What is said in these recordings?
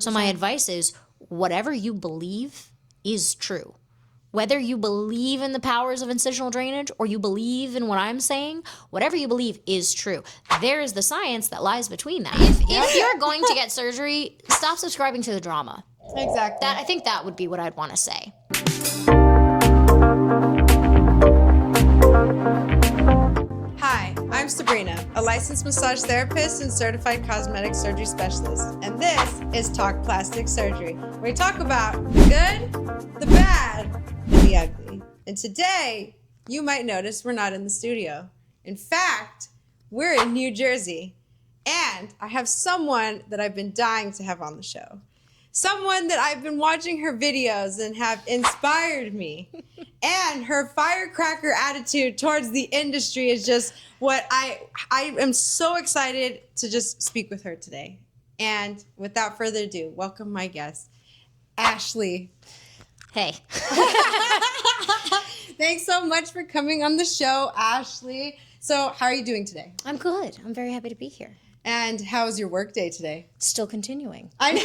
So my advice is whatever you believe is true. Whether you believe in the powers of incisional drainage or you believe in what I'm saying, whatever you believe is true. There is the science that lies between that. If you're going to get surgery, stop subscribing to the drama. Exactly. I think that would be what I'd want to say. Hi, I'm Sabrina, a licensed massage therapist and certified cosmetic surgery specialist. And this is Talk Plastic Surgery, where we talk about the good, the bad, and the ugly. And today, you might notice we're not in the studio. In fact, we're in New Jersey. And I have someone that I've been dying to have on the show. Someone that I've been watching her videos and have inspired me. And her firecracker attitude towards the industry is just what I am so excited to just speak with her today. And without further ado, welcome my guest, Ashley. Hey. Thanks so much for coming on the show, Ashley. So how are you doing today? I'm good. I'm very happy to be here. And how was your work day today? Still continuing. I know.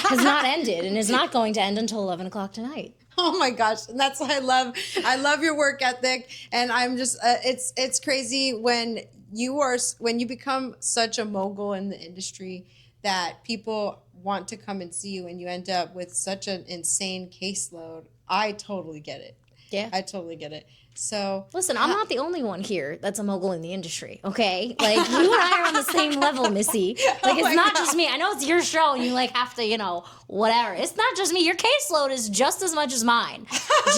Has not ended and is not going to end until 11 o'clock tonight. Oh my gosh, and that's what I love. I love your work ethic, and I'm just it's crazy when you become such a mogul in the industry that people want to come and see you, and you end up with such an insane caseload. I totally get it. Yeah. I totally get it. So listen, I'm not the only one here that's a mogul in the industry, okay? Like, you and I are on the same level, Missy. Like, it's not just me. I know it's your show and you, like, have to, whatever. It's not just me. Your caseload is just as much as mine.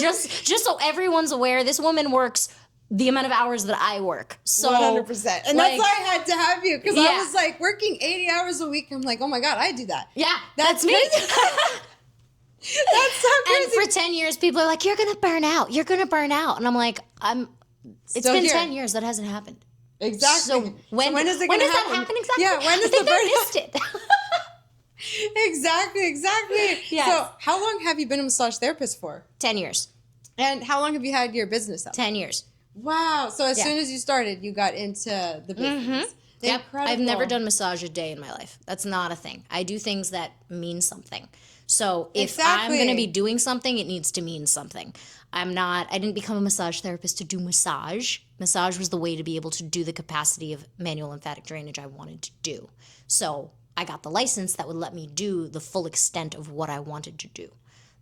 Just so everyone's aware, this woman works the amount of hours that I work. So 100%. And that's why I had to have you, because I was, like, working 80 hours a week. I'm like, oh, my God, I do that. Yeah, that's me. That's so crazy. And for 10 years, people are like, you're going to burn out. You're going to burn out. And I'm like, it's been 10 years. That hasn't happened. Exactly. So when does that happen exactly? Yeah, when does I think the burn I missed it. Exactly. Yes. So how long have you been a massage therapist for? 10 years. And how long have you had your business up? 10 years. Wow. So as soon as you started, you got into the business. Mm-hmm. Yep. Incredible. I've never done massage a day in my life. That's not a thing. I do things that mean something. So if I'm going to be doing something, it needs to mean something. I didn't become a massage therapist to do massage. Massage was the way to be able to do the capacity of manual lymphatic drainage I wanted to do. So I got the license that would let me do the full extent of what I wanted to do.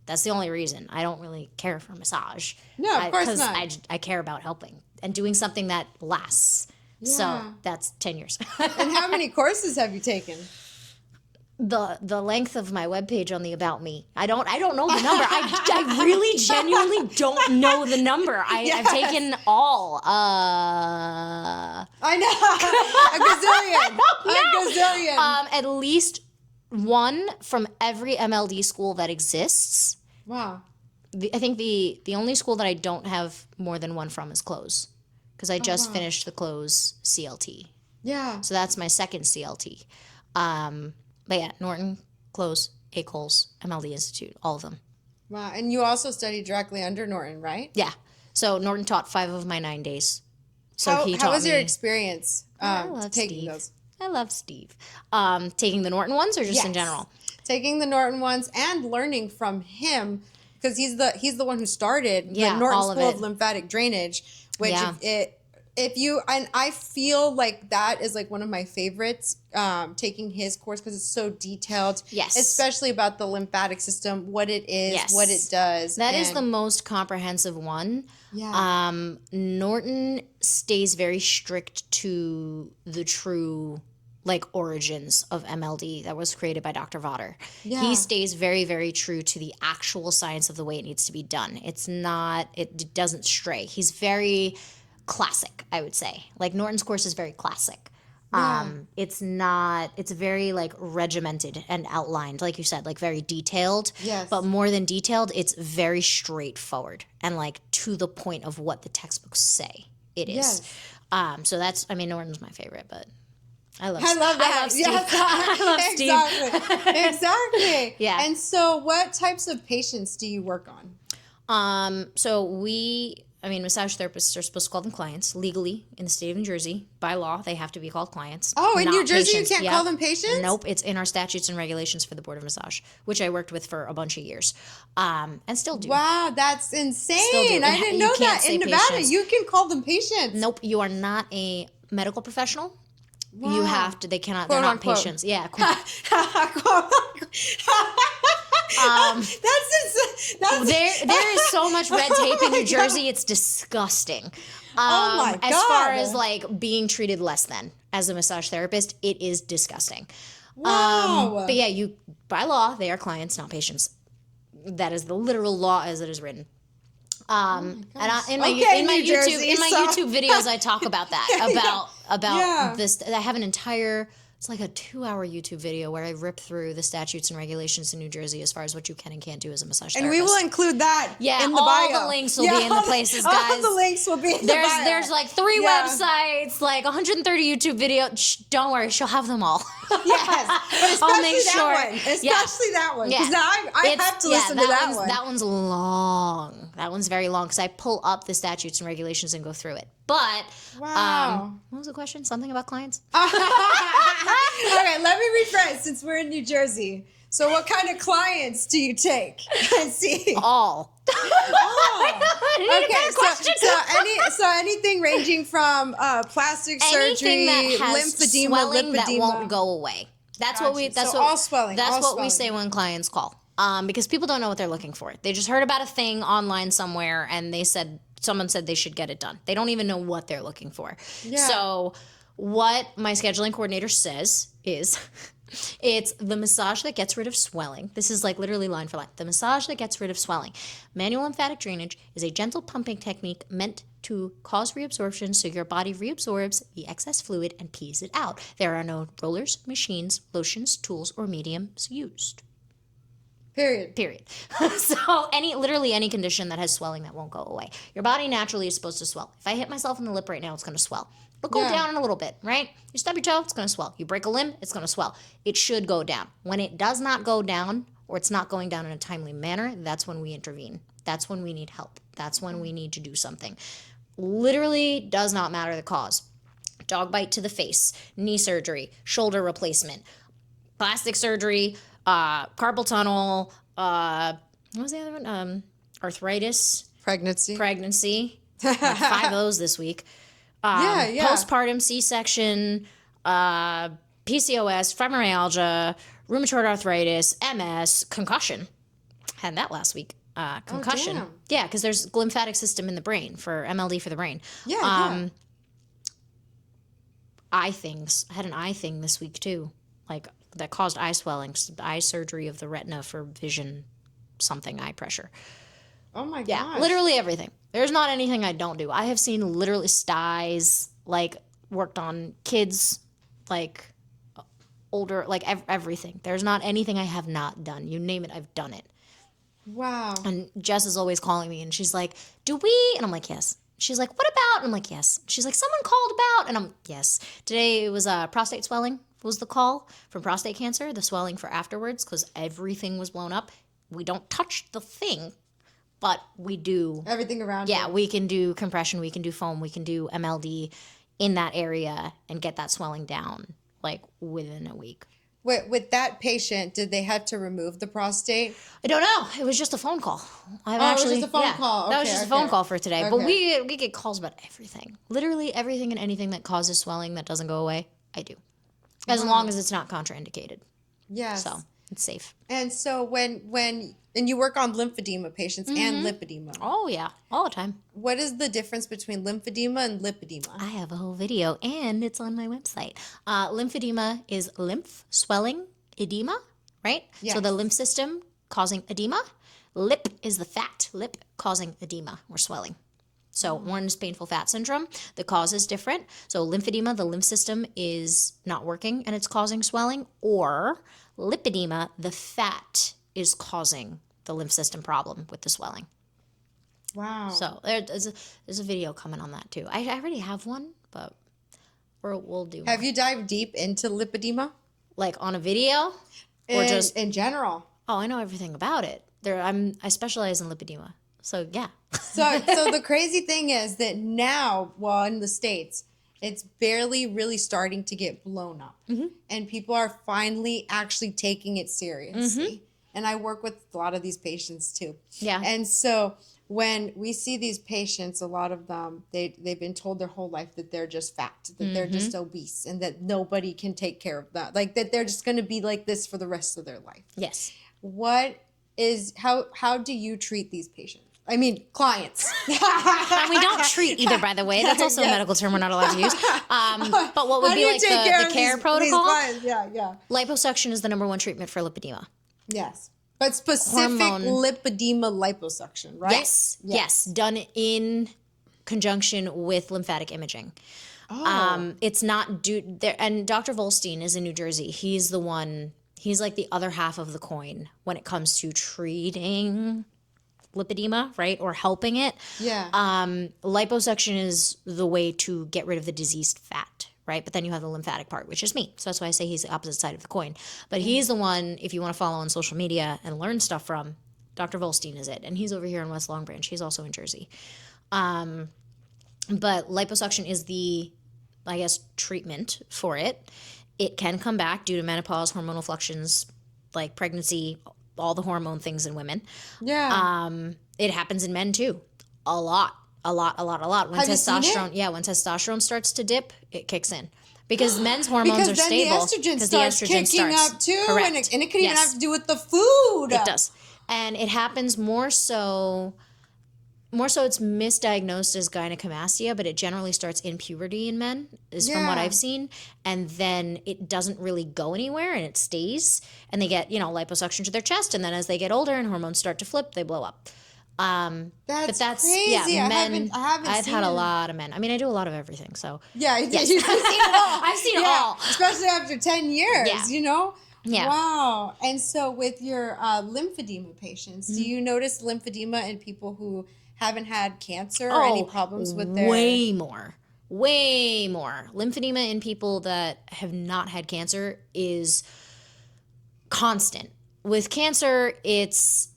That's the only reason. I don't really care for massage. No, of course not. Because I care about helping and doing something that lasts. Yeah. So that's 10 years. And how many courses have you taken? The length of my webpage on the About Me. I don't know the number. I really genuinely don't know the number. I've taken all. I know. A gazillion. At least one from every MLD school that exists. Wow. I think the only school that I don't have more than one from is Close. Because I just finished the Close CLT. Yeah. So that's my second CLT. But yeah, Norton, Close, ACOLS, MLD Institute, all of them. Wow. And you also studied directly under Norton, right? Yeah. So Norton taught 5 of my 9 days. So how was your experience taking Steve. those? I love Steve. Taking the Norton ones or just in general? Taking the Norton ones and learning from him, because he's the one who started the Norton School of Lymphatic Drainage, which I feel like that is like one of my favorites, taking his course, because it's so detailed. Yes. Especially about the lymphatic system, what it is, what it does. That is the most comprehensive one. Yeah. Norton stays very strict to the true origins of MLD that was created by Dr. Votter. Yeah. He stays very, very true to the actual science of the way it needs to be done. It doesn't stray. He's very classic, I would say. Norton's course is very classic. Yeah. It's very regimented and outlined, like you said, very detailed. Yes. But more than detailed, it's very straightforward and to the point of what the textbooks say it is. Yes. So Norton's my favorite, but I love that. I love Steve. Yes. I love Steve. Exactly. Yeah. And so what types of patients do you work on? So we massage therapists are supposed to call them clients legally in the state of New Jersey. By law, they have to be called clients. Oh, in not New Jersey, patients. you can't call them patients? Nope, it's in our statutes and regulations for the Board of Massage, which I worked with for a bunch of years, and still do. Wow, that's insane! Still do. I didn't know that. In Nevada, patients. you can call them patients. Nope, you are not a medical professional. Wow. You have to. They cannot. Quote, they're not unquote. patients. Yeah. There is so much red tape in New Jersey. It's disgusting. Oh my God. As far as like being treated less than as a massage therapist, it is disgusting. Wow. But yeah, you by law they are clients, not patients. That is the literal law as it is written. In my YouTube videos, I talk about that about this. I have an entire. It's like a 2-hour YouTube video where I rip through the statutes and regulations in New Jersey as far as what you can and can't do as a massage therapist. And we will include that in the bio. All the links will be in the places, guys. All the links will be in the bio. There's like 3 websites, like 130 YouTube videos. Shh, don't worry, she'll have them all. Yes, but especially that one. Especially that one. Because I have to listen to that one. That one's long. That one's very long because I pull up the statutes and regulations and go through it. But, wow. What was the question? Something about clients? Okay, let me rephrase since we're in New Jersey. So what kind of clients do you take and see? All. Okay, so anything ranging from plastic surgery, that has lymphedema, swelling that won't go away. That's Gotcha. what we. That's so what all swelling. That's all what swelling. we say when clients call. Because people don't know what they're looking for. They just heard about a thing online somewhere, and someone said they should get it done. They don't even know what they're looking for. Yeah. So what my scheduling coordinator says is it's the massage that gets rid of swelling. This is like literally line for line. The massage that gets rid of swelling. Manual lymphatic drainage is a gentle pumping technique meant to cause reabsorption so your body reabsorbs the excess fluid and pees it out. There are no rollers, machines, lotions, tools, or mediums used. Period. So literally any condition that has swelling that won't go away. Your body naturally is supposed to swell. If I hit myself in the lip right now, it's going to swell. It'll go down in a little bit, right? You stub your toe, it's going to swell. You break a limb, it's going to swell. It should go down. When it does not go down, or it's not going down in a timely manner, that's when we intervene. That's when we need help. That's when we need to do something. Literally does not matter the cause. Dog bite to the face, knee surgery, shoulder replacement, plastic surgery, carpal tunnel, what was the other one? Arthritis. Pregnancy. Like 5 of those this week. Postpartum C-section, PCOS, fibromyalgia, rheumatoid arthritis, MS, concussion. Had that last week. Concussion. Oh, yeah, because there's lymphatic system in the brain for MLD for the brain. Eye things. I had an eye thing this week too. Like that caused eye swelling, eye surgery of the retina for vision, something eye pressure. Oh my gosh. Yeah, literally everything. There's not anything I don't do. I have seen literally styes, like worked on kids, like older, like everything. There's not anything I have not done. You name it, I've done it. Wow. And Jess is always calling me and she's like, do we? And I'm like, yes. She's like, what about? And I'm like, yes. She's like, someone called about. And I'm, yes. Today it was prostate swelling was the call from prostate cancer, the swelling for afterwards because everything was blown up. We don't touch the thing, but we do. Everything around it. We can do compression, we can do foam, we can do MLD in that area and get that swelling down like within a week. With that patient, did they have to remove the prostate? I don't know. It was just a phone call. It was just a phone call. Okay, that was just a phone call for today. Okay. But we get calls about everything. Literally everything and anything that causes swelling that doesn't go away, I do. As long as it's not contraindicated. Yes. So it's safe. And so when you work on lymphedema patients and lipedema. Oh, yeah. All the time. What is the difference between lymphedema and lipedema? I have a whole video, and it's on my website. Lymphedema is lymph swelling edema, right? Yes. So the lymph system causing edema. Lip is the fat lip causing edema or swelling. So one is painful fat syndrome. The cause is different. So lymphedema, the lymph system is not working, and it's causing swelling. Or lipedema, the fat is causing the lymph system problem with the swelling. Wow. So there's a video coming on that too. I already have one, but we'll do. Have you dived deep into lipedema? Like on a video, or just in general? Oh, I know everything about it. I specialize in lipedema, So yeah. So the crazy thing is that now, well, in the States, it's barely really starting to get blown up. And people are finally actually taking it seriously. And I work with a lot of these patients too. Yeah. And so when we see these patients, a lot of them, they've been told their whole life that they're just fat, that they're just obese, and that nobody can take care of that. Like that they're just going to be like this for the rest of their life. Yes. How do you treat these patients? I mean, clients. And we don't treat either, by the way. That's also a medical term we're not allowed to use. But what would be like the care protocol? Yeah. Liposuction is the number one treatment for lipedema. Yes. But specific lipedema liposuction, right? Yes. Done in conjunction with lymphatic imaging. It's not due there. And Dr. Volstein is in New Jersey. He's like the other half of the coin when it comes to treating lipedema, right? Or helping it. Yeah. Liposuction is the way to get rid of the diseased fat, right? But then you have the lymphatic part, which is me. So that's why I say he's the opposite side of the coin. But he's the one, if you want to follow on social media and learn stuff from, Dr. Volstein is it. And he's over here in West Long Branch. He's also in Jersey. But liposuction is the, I guess, treatment for it. It can come back due to menopause, hormonal fluctuations, like pregnancy, all the hormone things in women. Yeah. It happens in men too. A lot. When Have you seen it? When testosterone starts to dip, it kicks in. Because men's hormones are stable. Because then the estrogen starts kicking up too. Correct. And it can even have to do with the food. It does. And it happens more so it's misdiagnosed as gynecomastia, but it generally starts in puberty in men, is from what I've seen. And then it doesn't really go anywhere and it stays. And they get, liposuction to their chest. And then as they get older and hormones start to flip, they blow up. That's crazy. Yeah, men. I've had a lot of men. I mean, I do a lot of everything, so. Yeah, yes. You've seen it all. I've seen it all. Especially after 10 years, Yeah. Wow. And so with your lymphedema patients, do you notice lymphedema in people who haven't had cancer or any problems with their... Way more. Lymphedema in people that have not had cancer is constant. With cancer, it's,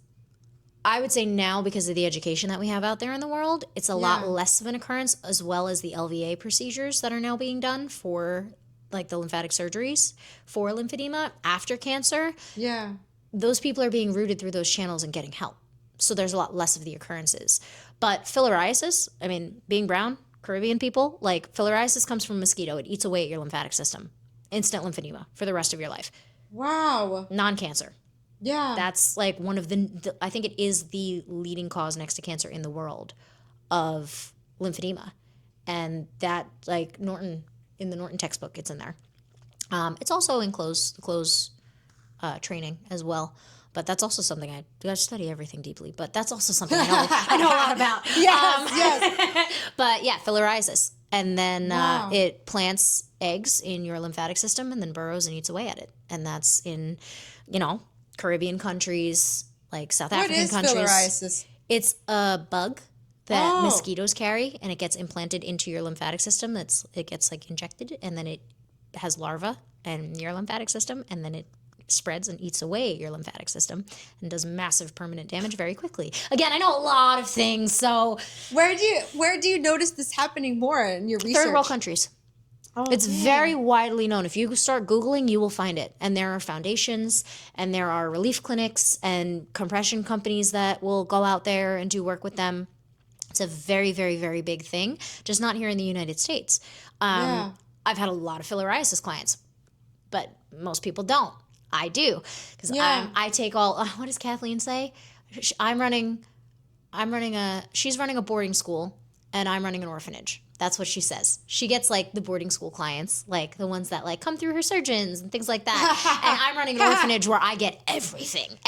I would say now, because of the education that we have out there in the world, it's a lot less of an occurrence, as well as the LVA procedures that are now being done for like the lymphatic surgeries for lymphedema after cancer. Yeah. Those people are being routed through those channels and getting help. So there's a lot less of the occurrences. But filariasis, I mean, being brown, Caribbean people, like filariasis comes from a mosquito. It eats away at your lymphatic system. Instant lymphedema for the rest of your life. Wow. Non-cancer. Yeah. That's like one of the I think it is the leading cause next to cancer in the world of lymphedema. And that, like Norton, in the Norton textbook, it's in there. It's also in close training as well. But that's also something I study everything deeply. But that's also something I know a lot about. Yes. But yeah, filariasis. And then it plants eggs in your lymphatic system and then burrows and eats away at it. And that's in, Caribbean countries, like South African countries. What is filariasis? It's a bug that mosquitoes carry, and it gets implanted into your lymphatic system. It gets like injected, and then it has larvae in your lymphatic system, and then it spreads and eats away your lymphatic system and does massive permanent damage very quickly. Again, I know a lot of things, so where do you notice this happening more in your research? Third world countries. It's very widely known. If you start Googling, you will find it. And there are foundations, and there are relief clinics and compression companies that will go out there and do work with them. It's a very, very, very big thing, just not here in the United States. I've had a lot of filariasis clients, but most people don't. I do, because I take all. What does Kathleen say? She's running a boarding school, and I'm running an orphanage. That's what she says. She gets like the boarding school clients, like the ones that like come through her surgeons and things like that. And I'm running an orphanage where I get everything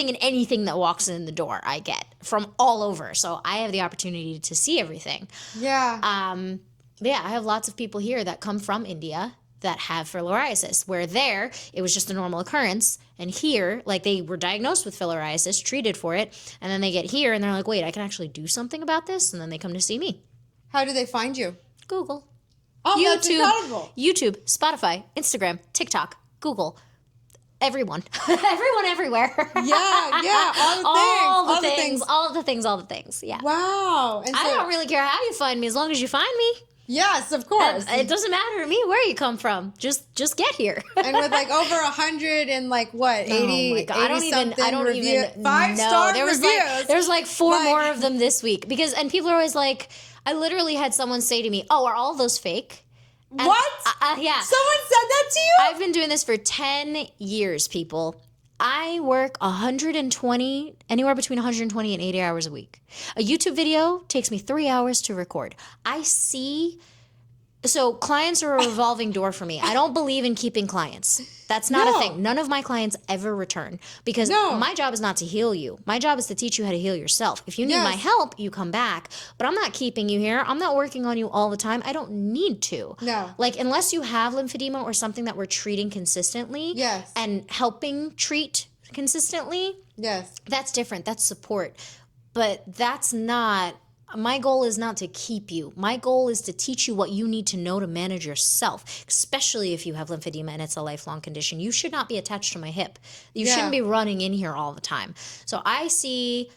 and anything that walks in the door. I get from all over, so I have the opportunity to see everything. Yeah. I have lots of people here that come from India that have filariasis, where there it was just a normal occurrence, and here like they were diagnosed with filariasis, treated for it, and then they get here and they're like, wait, I can actually do something about this, and then they come to see me. How do they find you? Google. Oh, that's incredible. YouTube, Spotify, Instagram, TikTok, Google. everyone. Everyone everywhere. Yeah. All the things. Yeah. Wow. And so, I don't really care how you find me as long as you find me. Yes, of course. It doesn't matter to me where you come from. Just get here. And with like over 100 and like what, 80, oh my God. 80 I don't even know. 5-star reviews. There's like 4 more of them this week and people are always like, I literally had someone say to me, "Oh, are all those fake?" And what? Yeah. Someone said that to you? I've been doing this for 10 years, people. I work 120, anywhere between 120 and 80 hours a week. A YouTube video takes me 3 hours to record. So clients are a revolving door for me. I don't believe in keeping clients. That's not a thing. None of my clients ever return because my job is not to heal you. My job is to teach you how to heal yourself. If you need my help, you come back. But I'm not keeping you here. I'm not working on you all the time. I don't need to. No. Like, unless you have lymphedema or something that we're treating consistently and helping treat consistently, that's different. That's support. But that's not... My goal is not to keep you. My goal is to teach you what you need to know to manage yourself, especially if you have lymphedema and it's a lifelong condition. You should not be attached to my hip. You shouldn't be running in here all the time. So I'd say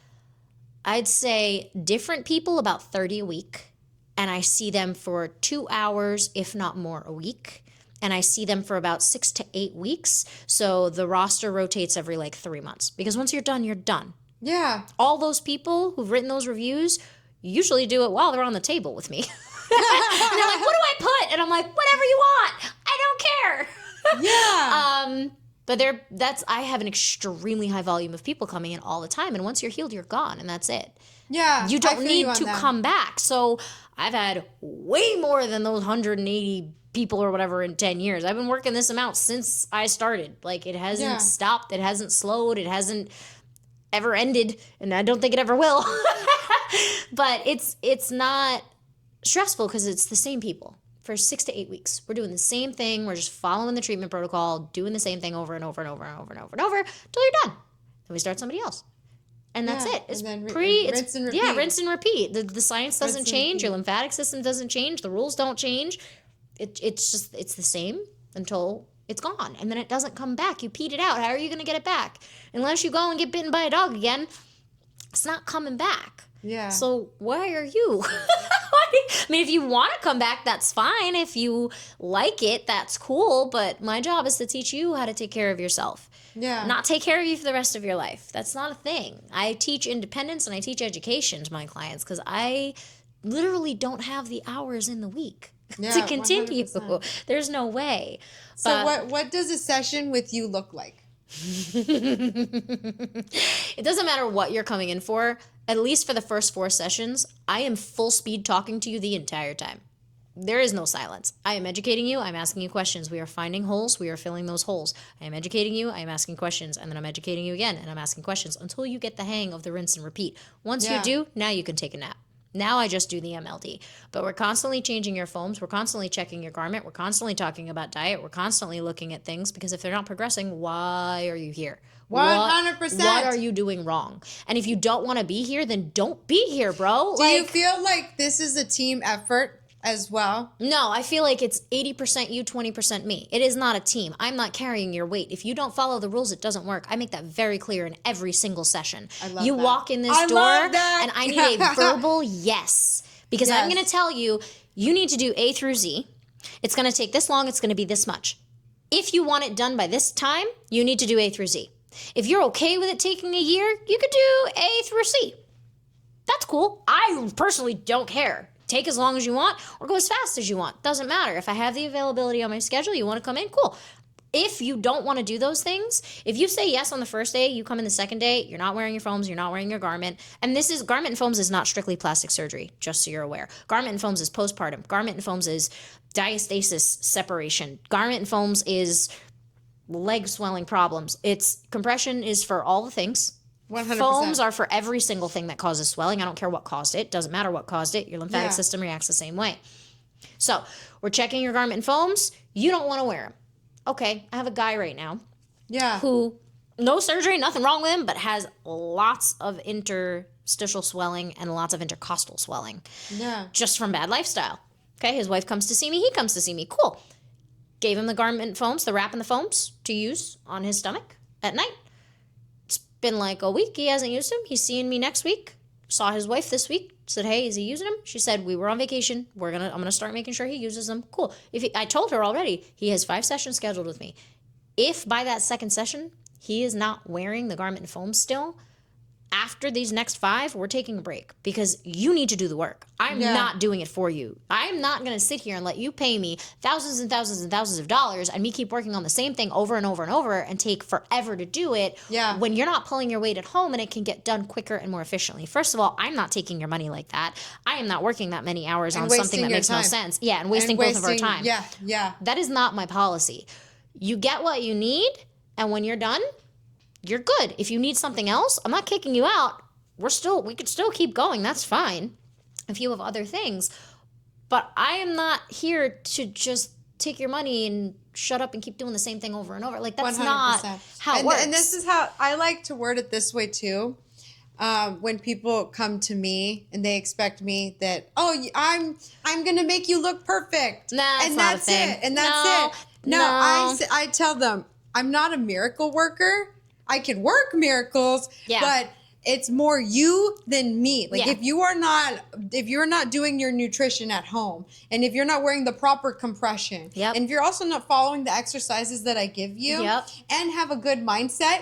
different people about 30 a week, and I see them for 2 hours, if not more, a week. And I see them for about 6 to 8 weeks. So the roster rotates every like 3 months because once you're done, you're done. Yeah. All those people who've written those reviews usually do it while they're on the table with me. And they're like, what do I put? And I'm like, whatever you want. I don't care. Yeah. But I have an extremely high volume of people coming in all the time. And once you're healed, you're gone. And that's it. Yeah. You don't need to come back. So I've had way more than those 180 people or whatever in 10 years. I've been working this amount since I started. Like, it hasn't stopped. It hasn't slowed. It hasn't ever ended. And I don't think it ever will. But it's not stressful because it's the same people for 6 to 8 weeks. We're doing the same thing. We're just following the treatment protocol, doing the same thing over and over and over and over and over and over until you're done. Then we start somebody else. And that's it. It's rinse and repeat. Yeah, rinse and repeat. The science doesn't change. Your lymphatic system doesn't change. The rules don't change. It's the same until it's gone. And then it doesn't come back. You peed it out. How are you going to get it back? Unless you go and get bitten by a dog again, it's not coming back. Yeah. So why are you? I mean, if you want to come back, that's fine. If you like it, that's cool. But my job is to teach you how to take care of yourself. Yeah. Not take care of you for the rest of your life. That's not a thing. I teach independence and I teach education to my clients because I literally don't have the hours in the week to continue. 100%. There's no way. So what does a session with you look like? It doesn't matter what you're coming in for. At least for the first 4 sessions, I am full speed talking to you the entire time. There is no silence. I am educating you. I'm asking you questions. We are finding holes. We are filling those holes. I am educating you. I am asking questions. And then I'm educating you again. And I'm asking questions until you get the hang of the rinse and repeat. Once you do, now you can take a nap. Now I just do the MLD. But we're constantly changing your foams. We're constantly checking your garment. We're constantly talking about diet. We're constantly looking at things because if they're not progressing, why are you here? 100%. What are you doing wrong? And if you don't want to be here, then don't be here, bro. Do you feel like this is a team effort as well? No, I feel like it's 80% you, 20% me. It is not a team. I'm not carrying your weight. If you don't follow the rules, it doesn't work. I make that very clear in every single session. I love you that. Walk in this door and I need a verbal yes. Because I'm going to tell you, you need to do A through Z. It's going to take this long. It's going to be this much. If you want it done by this time, you need to do A through Z. If you're okay with it taking a year, you could do A through C. That's cool. I personally don't care. Take as long as you want or go as fast as you want. Doesn't matter. If I have the availability on my schedule, you want to come in, cool. If you don't want to do those things, if you say yes on the first day, you come in the second day, you're not wearing your foams, you're not wearing your garment. And garment and foams is not strictly plastic surgery, just so you're aware. Garment and foams is postpartum. Garment and foams is diastasis separation. Garment and foams is leg swelling problems. Compression is for all the things. 100%. Foams are for every single thing that causes swelling. I don't care what caused it. Doesn't matter what caused it. Your lymphatic system reacts the same way. So we're checking your garment and foams. You don't want to wear them. Okay, I have a guy right now. Who, no surgery, nothing wrong with him, but has lots of interstitial swelling and lots of intercostal swelling. Just from bad lifestyle. Okay, his wife comes to see me. He comes to see me. Cool. Gave him the garment foams, the wrap and the foams to use on his stomach at night. It's been like a week. He hasn't used them. He's seeing me next week. Saw his wife this week. Said, hey, is he using them? She said, we were on vacation. I'm gonna start making sure he uses them. Cool. I told her already, he has 5 sessions scheduled with me. If by that second session he is not wearing the garment and foam still, after these next 5, we're taking a break because you need to do the work. I'm not doing it for you. I'm not going to sit here and let you pay me thousands and thousands and thousands of dollars and me keep working on the same thing over and over and over and take forever to do it when you're not pulling your weight at home and it can get done quicker and more efficiently. First of all, I'm not taking your money like that. I am not working that many hours on something that makes no sense. Yeah, and wasting both of our time. Yeah. That is not my policy. You get what you need, and when you're done, you're good. If you need something else, I'm not kicking you out. We could still keep going. That's fine. If you have other things. But I am not here to just take your money and shut up and keep doing the same thing over and over. Like, that's 100%. Not how it works. And this is how I like to word it this way too. When people come to me and they expect me that, I'm going to make you look perfect. Nah, and that's not a thing. it. And that's it. No, I tell them, I'm not a miracle worker. I can work miracles, but it's more you than me. Like if you're not doing your nutrition at home, and if you're not wearing the proper compression, and if you're also not following the exercises that I give you, and have a good mindset,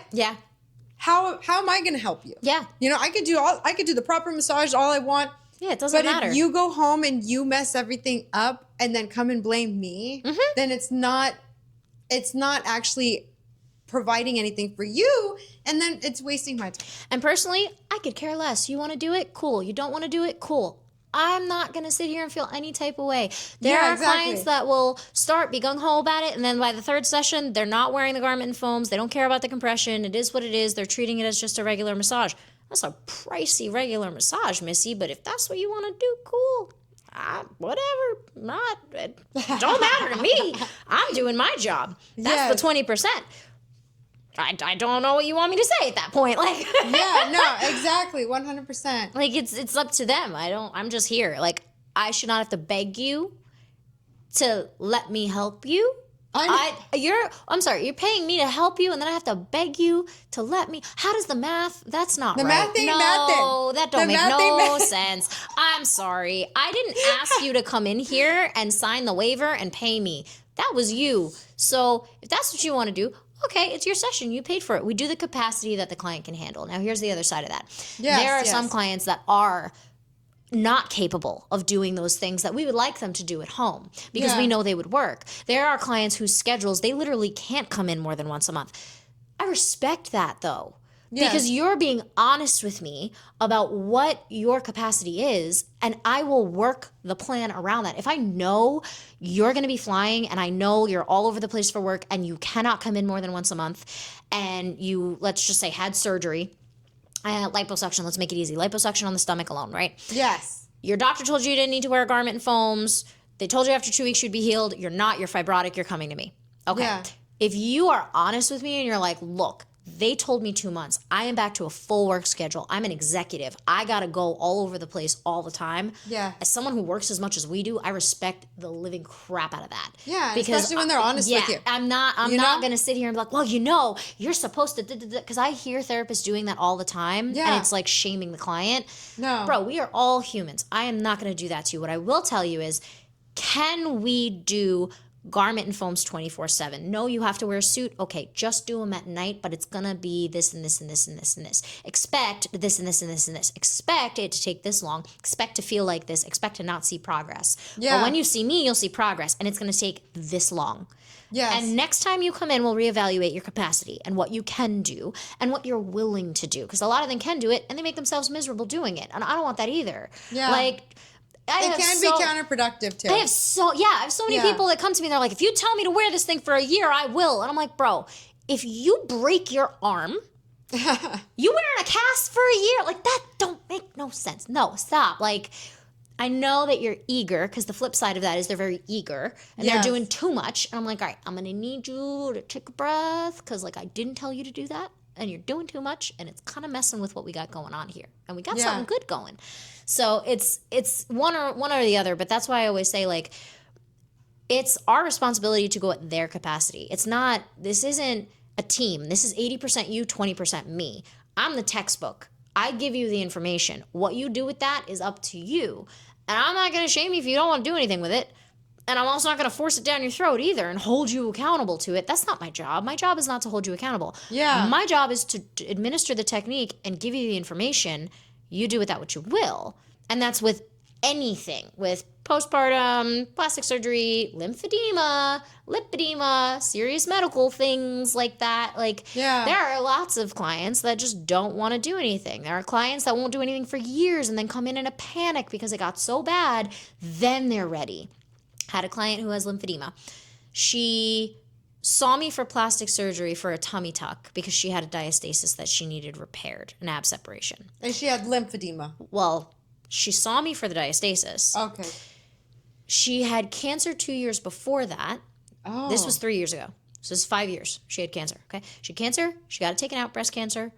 how am I going to help you? Yeah, I could do the proper massage all I want. Yeah, it doesn't matter. But if you go home and you mess everything up and then come and blame me, then it's not actually providing anything for you, and then it's wasting my time. And personally, I could care less. You want to do it? Cool. You don't want to do it? Cool. I'm not going to sit here and feel any type of way. There are clients that will be gung-ho about it, and then by the 3rd session, they're not wearing the garment and foams. They don't care about the compression. It is what it is. They're treating it as just a regular massage. That's a pricey regular massage, Missy, but if that's what you want to do, cool. Whatever. It don't matter to me. I'm doing my job. That's the 20%. I don't know what you want me to say at that point. Like, exactly, 100%. Like it's up to them. I'm just here. Like, I should not have to beg you to let me help you. I'm sorry, you're paying me to help you, and then I have to beg you to let me. How does the math? That's not right. Math ain't mathing. No, that don't make no sense. I'm sorry. I didn't ask you to come in here and sign the waiver and pay me. That was you. So if that's what you want to do, okay, it's your session. You paid for it. We do the capacity that the client can handle. Now, here's the other side of that. There are some clients that are not capable of doing those things that we would like them to do at home because we know they would work. There are clients whose schedules, they literally can't come in more than once a month. I respect that, though. Because you're being honest with me about what your capacity is, and I will work the plan around that. If I know you're going to be flying and I know you're all over the place for work and you cannot come in more than once a month, and you, let's just say, had surgery, liposuction, let's make it easy, liposuction on the stomach alone, right? Yes. Your doctor told you didn't need to wear a garment and foams. They told you after 2 weeks you'd be healed. You're not. You're fibrotic. You're coming to me. Okay. Yeah. If you are honest with me and you're like, look, they told me 2 months. I am back to a full work schedule. I'm an executive. I got to go all over the place all the time. Yeah. As someone who works as much as we do, I respect the living crap out of that. Yeah, because especially when they're honest with you. I'm not going to sit here and be like, well, you're supposed to, because I hear therapists doing that all the time. Yeah. And it's like shaming the client. No. Bro, we are all humans. I am not going to do that to you. What I will tell you is, can we do garment and foams 24/7? No, you have to wear a suit. Okay, just do them at night, but it's gonna be this and this and this and this and this. Expect this and this and this and this. Expect it to take this long. Expect to feel like this. Expect to not see progress. Yeah. But when you see me, you'll see progress, and it's gonna take this long. Yes. And next time you come in, we'll reevaluate your capacity and what you can do and what you're willing to do. Because a lot of them can do it, and they make themselves miserable doing it. And I don't want that either. Yeah. Like, it can be counterproductive too. I have so many people that come to me and they're like, if you tell me to wear this thing for a year, I will. And I'm like, bro, if you break your arm, you wearing a cast for a year? Like, that don't make no sense. No, stop. Like, I know that you're eager, because the flip side of that is they're very eager and they're doing too much. And I'm like, all right, I'm going to need you to take a breath, because like I didn't tell you to do that. And you're doing too much, and it's kind of messing with what we got going on here. And we got something good going. So it's one or the other, but that's why I always say, like, it's our responsibility to go at their capacity. This isn't a team. This is 80% you, 20% me. I'm the textbook. I give you the information. What you do with that is up to you. And I'm not going to shame you if you don't want to do anything with it. And I'm also not going to force it down your throat either and hold you accountable to it. That's not my job. My job is not to hold you accountable. Yeah. My job is to administer the technique and give you the information. You do with that what you will. And that's with anything, with postpartum, plastic surgery, lymphedema, lipedema, serious medical things like that. There are lots of clients that just don't want to do anything. There are clients that won't do anything for years and then come in a panic because it got so bad. Then they're ready. Had a client who has lymphedema. She saw me for plastic surgery for a tummy tuck because she had a diastasis that she needed repaired, an ab separation. And she had lymphedema. Well, she saw me for the diastasis. Okay. She had cancer 2 years before that. Oh. This was 3 years ago. So this is 5 years. She had cancer. Okay. She had cancer. She got it taken out, breast cancer.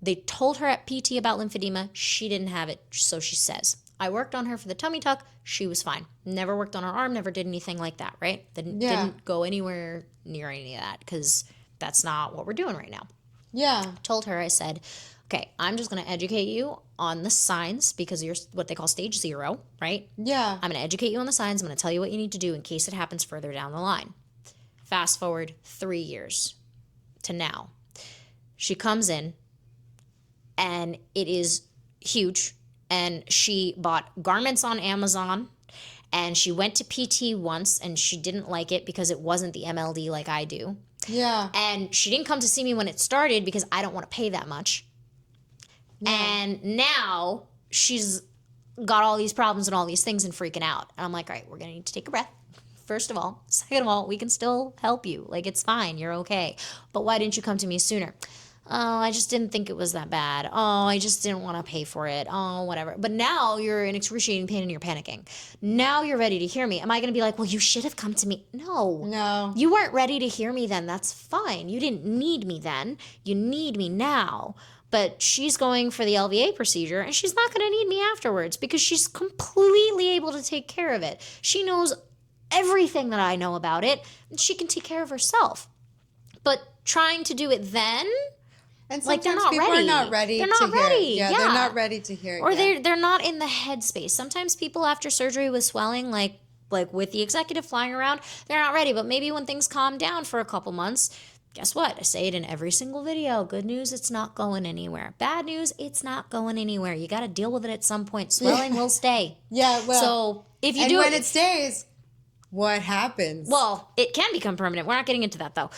They told her at PT about lymphedema. She didn't have it, so she says. I worked on her for the tummy tuck. She was fine. Never worked on her arm, never did anything like that, right? Didn't go anywhere near any of that because that's not what we're doing right now. Yeah. Told her, I said, okay, I'm just going to educate you on the signs because you're what they call stage 0, right? Yeah. I'm going to educate you on the signs. I'm going to tell you what you need to do in case it happens further down the line. Fast forward 3 years to now. She comes in and it is huge. And she bought garments on Amazon and she went to PT once and she didn't like it because it wasn't the MLD like I do. Yeah. And she didn't come to see me when it started because I don't want to pay that much. Yeah. And now she's got all these problems and all these things and freaking out. And I'm like, all right, we're going to need to take a breath. First of all. Second of all, we can still help you. It's fine. You're okay. But why didn't you come to me sooner? Oh, I just didn't think it was that bad. Oh, I just didn't want to pay for it. Oh, whatever. But now you're in excruciating pain and you're panicking. Now you're ready to hear me. Am I going to be like, well, you should have come to me? No. You weren't ready to hear me then. That's fine. You didn't need me then. You need me now. But she's going for the LVA procedure and she's not going to need me afterwards because she's completely able to take care of it. She knows everything that I know about it and she can take care of herself. But trying to do it then... And sometimes people are not ready to hear it. Yeah, they're not ready to hear it. Or they're not in the headspace. Sometimes people after surgery with swelling, like with the executive flying around, they're not ready. But maybe when things calm down for a couple months, guess what? I say it in every single video. Good news, it's not going anywhere. Bad news, it's not going anywhere. You got to deal with it at some point. Swelling will stay. Yeah, well. So if you do when it stays, what happens? Well, it can become permanent. We're not getting into that, though.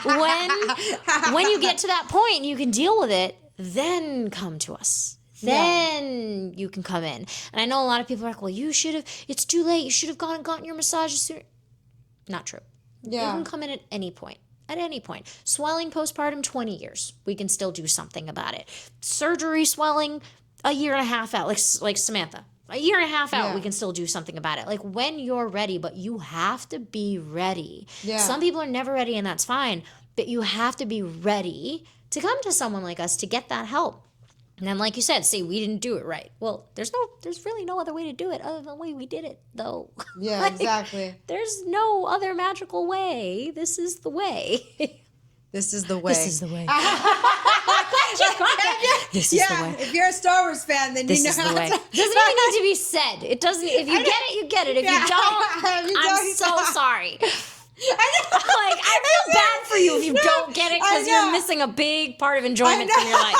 when you get to that point and you can deal with it, then come to us. Then you can come in. And I know a lot of people are like, well, you should have, it's too late. You should have gone and gotten your massages sooner. Not true. Yeah. You can come in at any point. At any point. Swelling postpartum, 20 years. We can still do something about it. Surgery swelling, a year and a half out, like Samantha. A year and a half out, we can still do something about it. When you're ready, but you have to be ready. Yeah. Some people are never ready, and that's fine. But you have to be ready to come to someone like us to get that help. And then, like you said, say we didn't do it right. Well, there's really no other way to do it other than the way we did it, though. Yeah, exactly. There's no other magical way. This is the way. This is the way. This is the way. This is the way. If you're a Star Wars fan, then you know how to. Doesn't even need to be said. It doesn't. If you get it, you get it. If you don't, I'm so sorry. I feel bad for you if you don't get it because you're missing a big part of enjoyment from your life.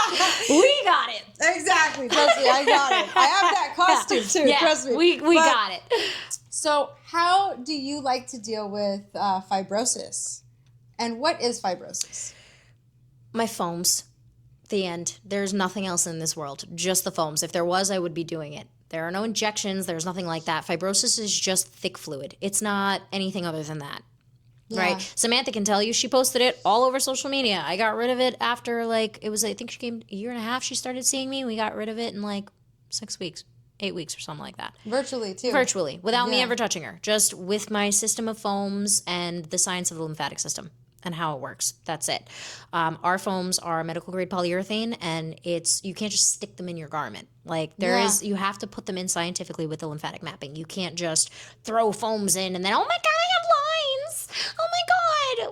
We got it. Exactly. Trust me, I got it. I have that costume too. Yeah, trust me. We got it. So, how do you like to deal with fibrosis? And what is fibrosis? My foams. The end. There's nothing else in this world. Just the foams. If there was, I would be doing it. There are no injections. There's nothing like that. Fibrosis is just thick fluid. It's not anything other than that. Yeah. Right? Samantha can tell you. She posted it all over social media. I got rid of it after, I think she came a year and a half. She started seeing me. We got rid of it in 6 weeks. 8 weeks or something like that. Virtually, too. Virtually. Without me ever touching her. Just with my system of foams and the science of the lymphatic system. and how it works. That's it. Our foams are medical grade polyurethane, and you can't just stick them in your garment. Like you have to put them in scientifically with the lymphatic mapping. You can't just throw foams in and then, oh my God, I have lines. Oh my God.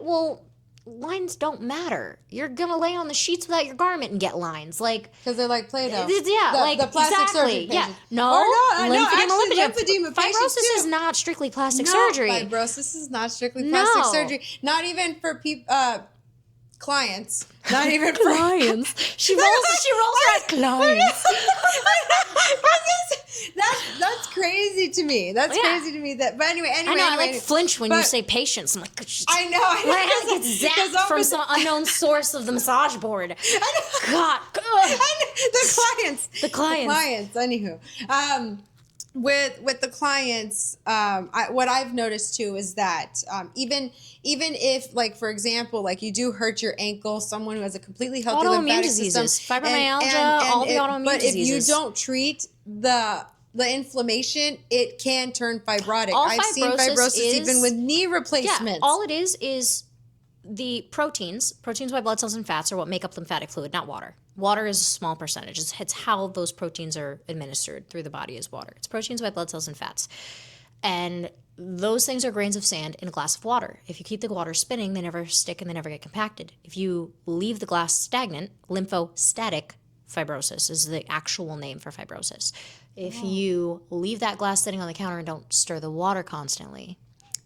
Well, lines don't matter. You're gonna lay on the sheets without your garment and get lines, like because they're like Play-Doh. The plastic surgery. Yeah, lymphedema. Fibrosis is not strictly plastic surgery. Fibrosis is not strictly plastic surgery. Not even for clients. Not even for clients. She rolls her eyes. Clients. That's crazy to me. That's crazy to me. But anyway. I like flinch when you say patients. I'm like, I know. My head gets zapped from some unknown source of the massage board. God. The clients. Anywho. With the clients, what I've noticed too is that even if, like, for example, like you do hurt your ankle, someone who has a completely healthy lymphatic system, fibromyalgia, all the autoimmune diseases. But if you don't treat the inflammation, it can turn fibrotic. I've seen fibrosis even with knee replacements. Yeah, all it is the proteins, white blood cells, and fats are what make up lymphatic fluid, not water. Water is a small percentage. It's how those proteins are administered through the body is water. It's proteins, white blood cells, and fats. And those things are grains of sand in a glass of water. If you keep the water spinning, they never stick and they never get compacted. If you leave the glass stagnant, lymphostatic fibrosis is the actual name for fibrosis. If you leave that glass sitting on the counter and don't stir the water constantly,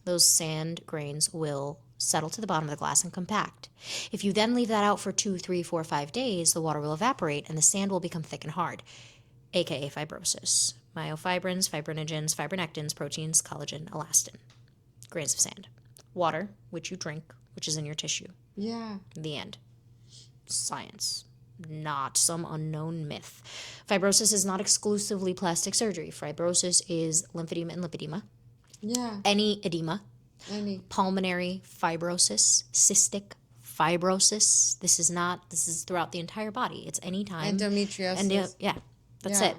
those sand grains will settle to the bottom of the glass and compact. If you then leave that out for 2, 3, 4, 5 days, the water will evaporate and the sand will become thick and hard, aka fibrosis. Myofibrins, fibrinogens, fibronectins, proteins, collagen, elastin. Grains of sand. Water, which you drink, which is in your tissue. Yeah. The end. Science. Not some unknown myth. Fibrosis is not exclusively plastic surgery. Fibrosis is lymphedema and lipedema. Yeah. Any edema. Pulmonary fibrosis, cystic fibrosis. This is throughout the entire body. It's any time. Endometriosis. That's it.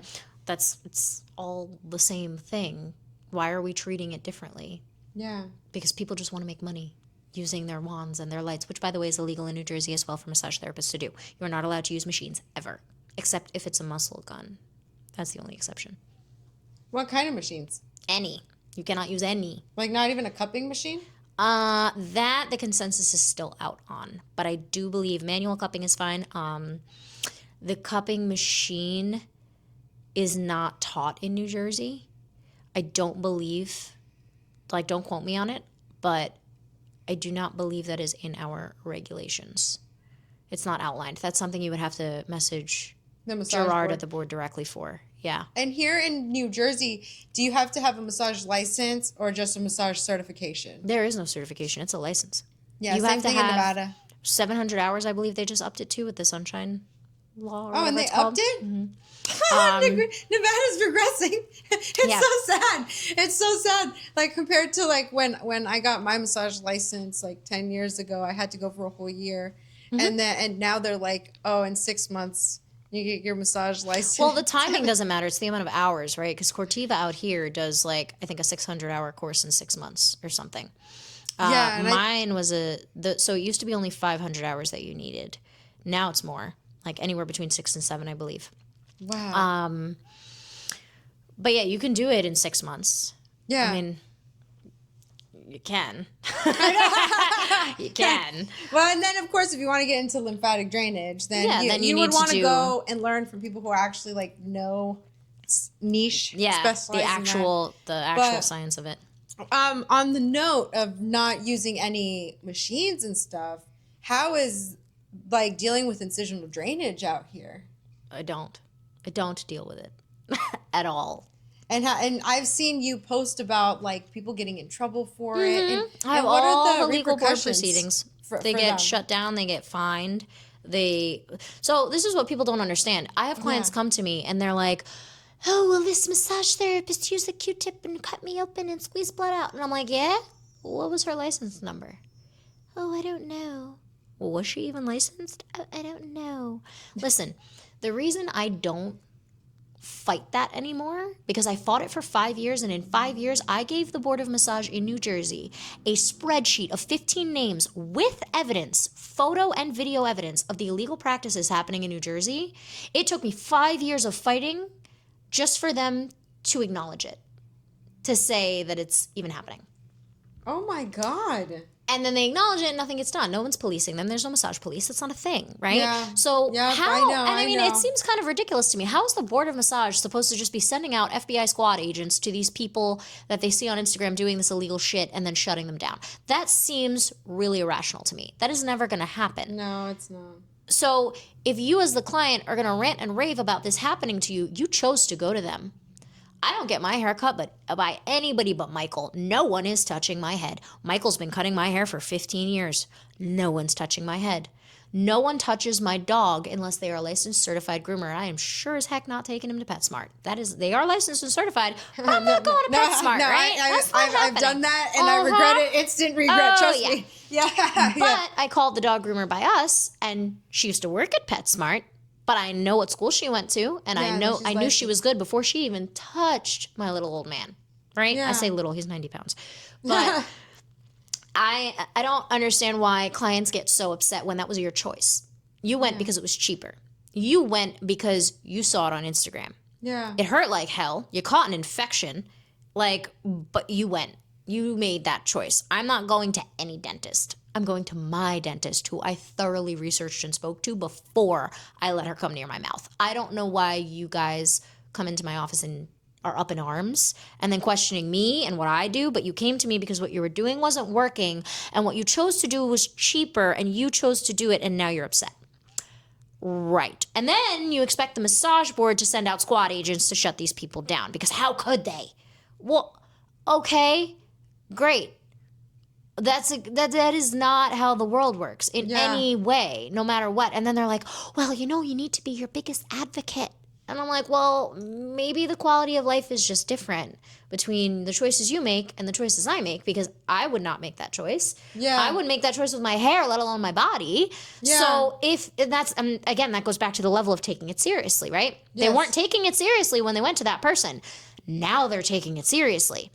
It's all the same thing. Why are we treating it differently? Yeah. Because people just want to make money using their wands and their lights, which, by the way, is illegal in New Jersey as well for massage therapists to do. You are not allowed to use machines ever, except if it's a muscle gun. That's the only exception. What kind of machines? Any. You cannot use any. Like not even a cupping machine? That the consensus is still out on. But I do believe manual cupping is fine. The cupping machine is not taught in New Jersey. I don't believe, don't quote me on it, but I do not believe that is in our regulations. It's not outlined. That's something you would have to message Gerard at the board directly for. Yeah. And here in New Jersey, do you have to have a massage license or just a massage certification? There is no certification. It's a license. Yeah, you have to have in Nevada. 700 hours, I believe they just upped it to with the Sunshine Law. Oh, and they upped it? Mm-hmm. Nevada's progressing. It's so sad. It's so sad. Like compared to like when I got my massage license like 10 years ago, I had to go for a whole year. Mm-hmm. And now they're like, oh, in 6 months you get your massage license. Well, the timing doesn't matter. It's the amount of hours, right? Because Cortiva out here does I think a 600-hour course in 6 months or something. Mine was so it used to be only 500 hours that you needed. Now it's more, like anywhere between 6 and 7, I believe. Wow. But yeah, you can do it in 6 months. Yeah. I mean, you can. You can. Well, and then of course, if you want to get into lymphatic drainage, then you would want to go and learn from people who are actually know niche. Yeah, the actual science of it. On the note of not using any machines and stuff, how is dealing with incisional drainage out here? I don't deal with it at all. And I've seen you post about people getting in trouble for it. And I have what all are the legal board proceedings. They get shut down. They get fined. So this is what people don't understand. I have clients come to me and they're like, "Oh, well, this massage therapist used a Q-tip and cut me open and squeezed blood out." And I'm like, "Yeah? What was her license number?" "Oh, I don't know." "Well, was she even licensed?" "Oh, I don't know." Listen, the reason I don't fight that anymore because I fought it for 5 years, and in 5 years I gave the Board of Massage in New Jersey a spreadsheet of 15 names with evidence, photo and video evidence of the illegal practices happening in New Jersey. It took me 5 years of fighting just for them to acknowledge it, to say that it's even happening. Oh my God. And then they acknowledge it and nothing gets done. No one's policing them. There's no massage police. That's not a thing, right? Yeah. So Yep, how, I know. it seems kind of ridiculous to me. How is the Board of Massage supposed to just be sending out FBI squad agents to these people that they see on Instagram doing this illegal shit and then shutting them down? That seems really irrational to me. That is never going to happen. No, it's not. So if you as the client are going to rant and rave about this happening to you, you chose to go to them. I don't get my hair cut by anybody but Michael. No one is touching my head. Michael's been cutting my hair for 15 years. No one's touching my head. No one touches my dog unless they are a licensed certified groomer. I am sure as heck not taking him to PetSmart. They are licensed and certified, but I'm not going to PetSmart, right? I've done that and I regret it. Instant regret, trust me. Yeah. But I called the dog groomer by us, and she used to work at PetSmart. But I know what school she went to, and I knew she was good before she even touched my little old man, right? Yeah. I say little, he's 90 pounds. But I don't understand why clients get so upset when that was your choice. You went because it was cheaper. You went because you saw it on Instagram. Yeah. It hurt like hell. You caught an infection, but you went. You made that choice. I'm not going to any dentist. I'm going to my dentist, who I thoroughly researched and spoke to before I let her come near my mouth. I don't know why you guys come into my office and are up in arms and then questioning me and what I do, but you came to me because what you were doing wasn't working, and what you chose to do was cheaper, and you chose to do it, and now you're upset. Right. And then you expect the massage board to send out squad agents to shut these people down, because how could they? Well, okay, great. That is not how the world works in any way, no matter what. And then they're like, well, you need to be your biggest advocate. And I'm like, well, maybe the quality of life is just different between the choices you make and the choices I make, because I would not make that choice. Yeah. I wouldn't make that choice with my hair, let alone my body. Yeah. So if that's, again, that goes back to the level of taking it seriously, right? Yes. They weren't taking it seriously when they went to that person. Now they're taking it seriously,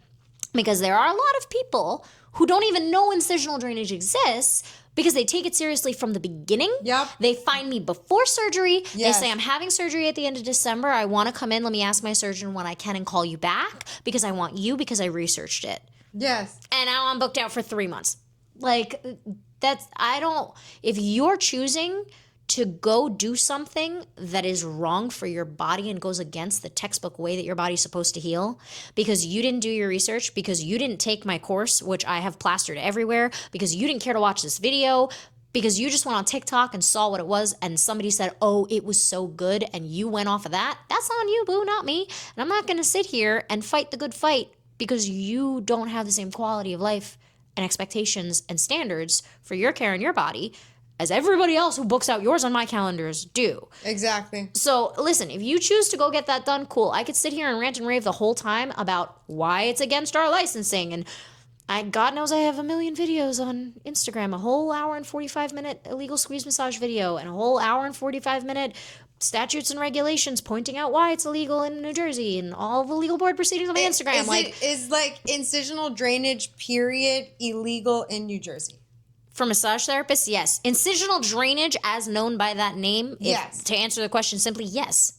because there are a lot of people who don't even know incisional drainage exists because they take it seriously from the beginning. Yep. They find me before surgery. Yes. They say, I'm having surgery at the end of December. I want to come in. Let me ask my surgeon when I can and call you back, because I want you, because I researched it. Yes. And now I'm booked out for 3 months. If you're choosing to go do something that is wrong for your body and goes against the textbook way that your body's supposed to heal, because you didn't do your research, because you didn't take my course, which I have plastered everywhere, because you didn't care to watch this video, because you just went on TikTok and saw what it was and somebody said, oh, it was so good, and you went off of that, that's on you, boo, not me. And I'm not going to sit here and fight the good fight because you don't have the same quality of life and expectations and standards for your care and your body as everybody else who books out yours on my calendars do. Exactly. So listen, if you choose to go get that done, cool. I could sit here and rant and rave the whole time about why it's against our licensing. And God knows I have a million videos on Instagram, a whole hour and 45-minute illegal squeeze massage video, and a whole hour and 45-minute statutes and regulations pointing out why it's illegal in New Jersey, and all the legal board proceedings on my Instagram. Is incisional drainage period illegal in New Jersey? For massage therapists, yes. Incisional drainage, as known by that name, yes. To answer the question simply, yes,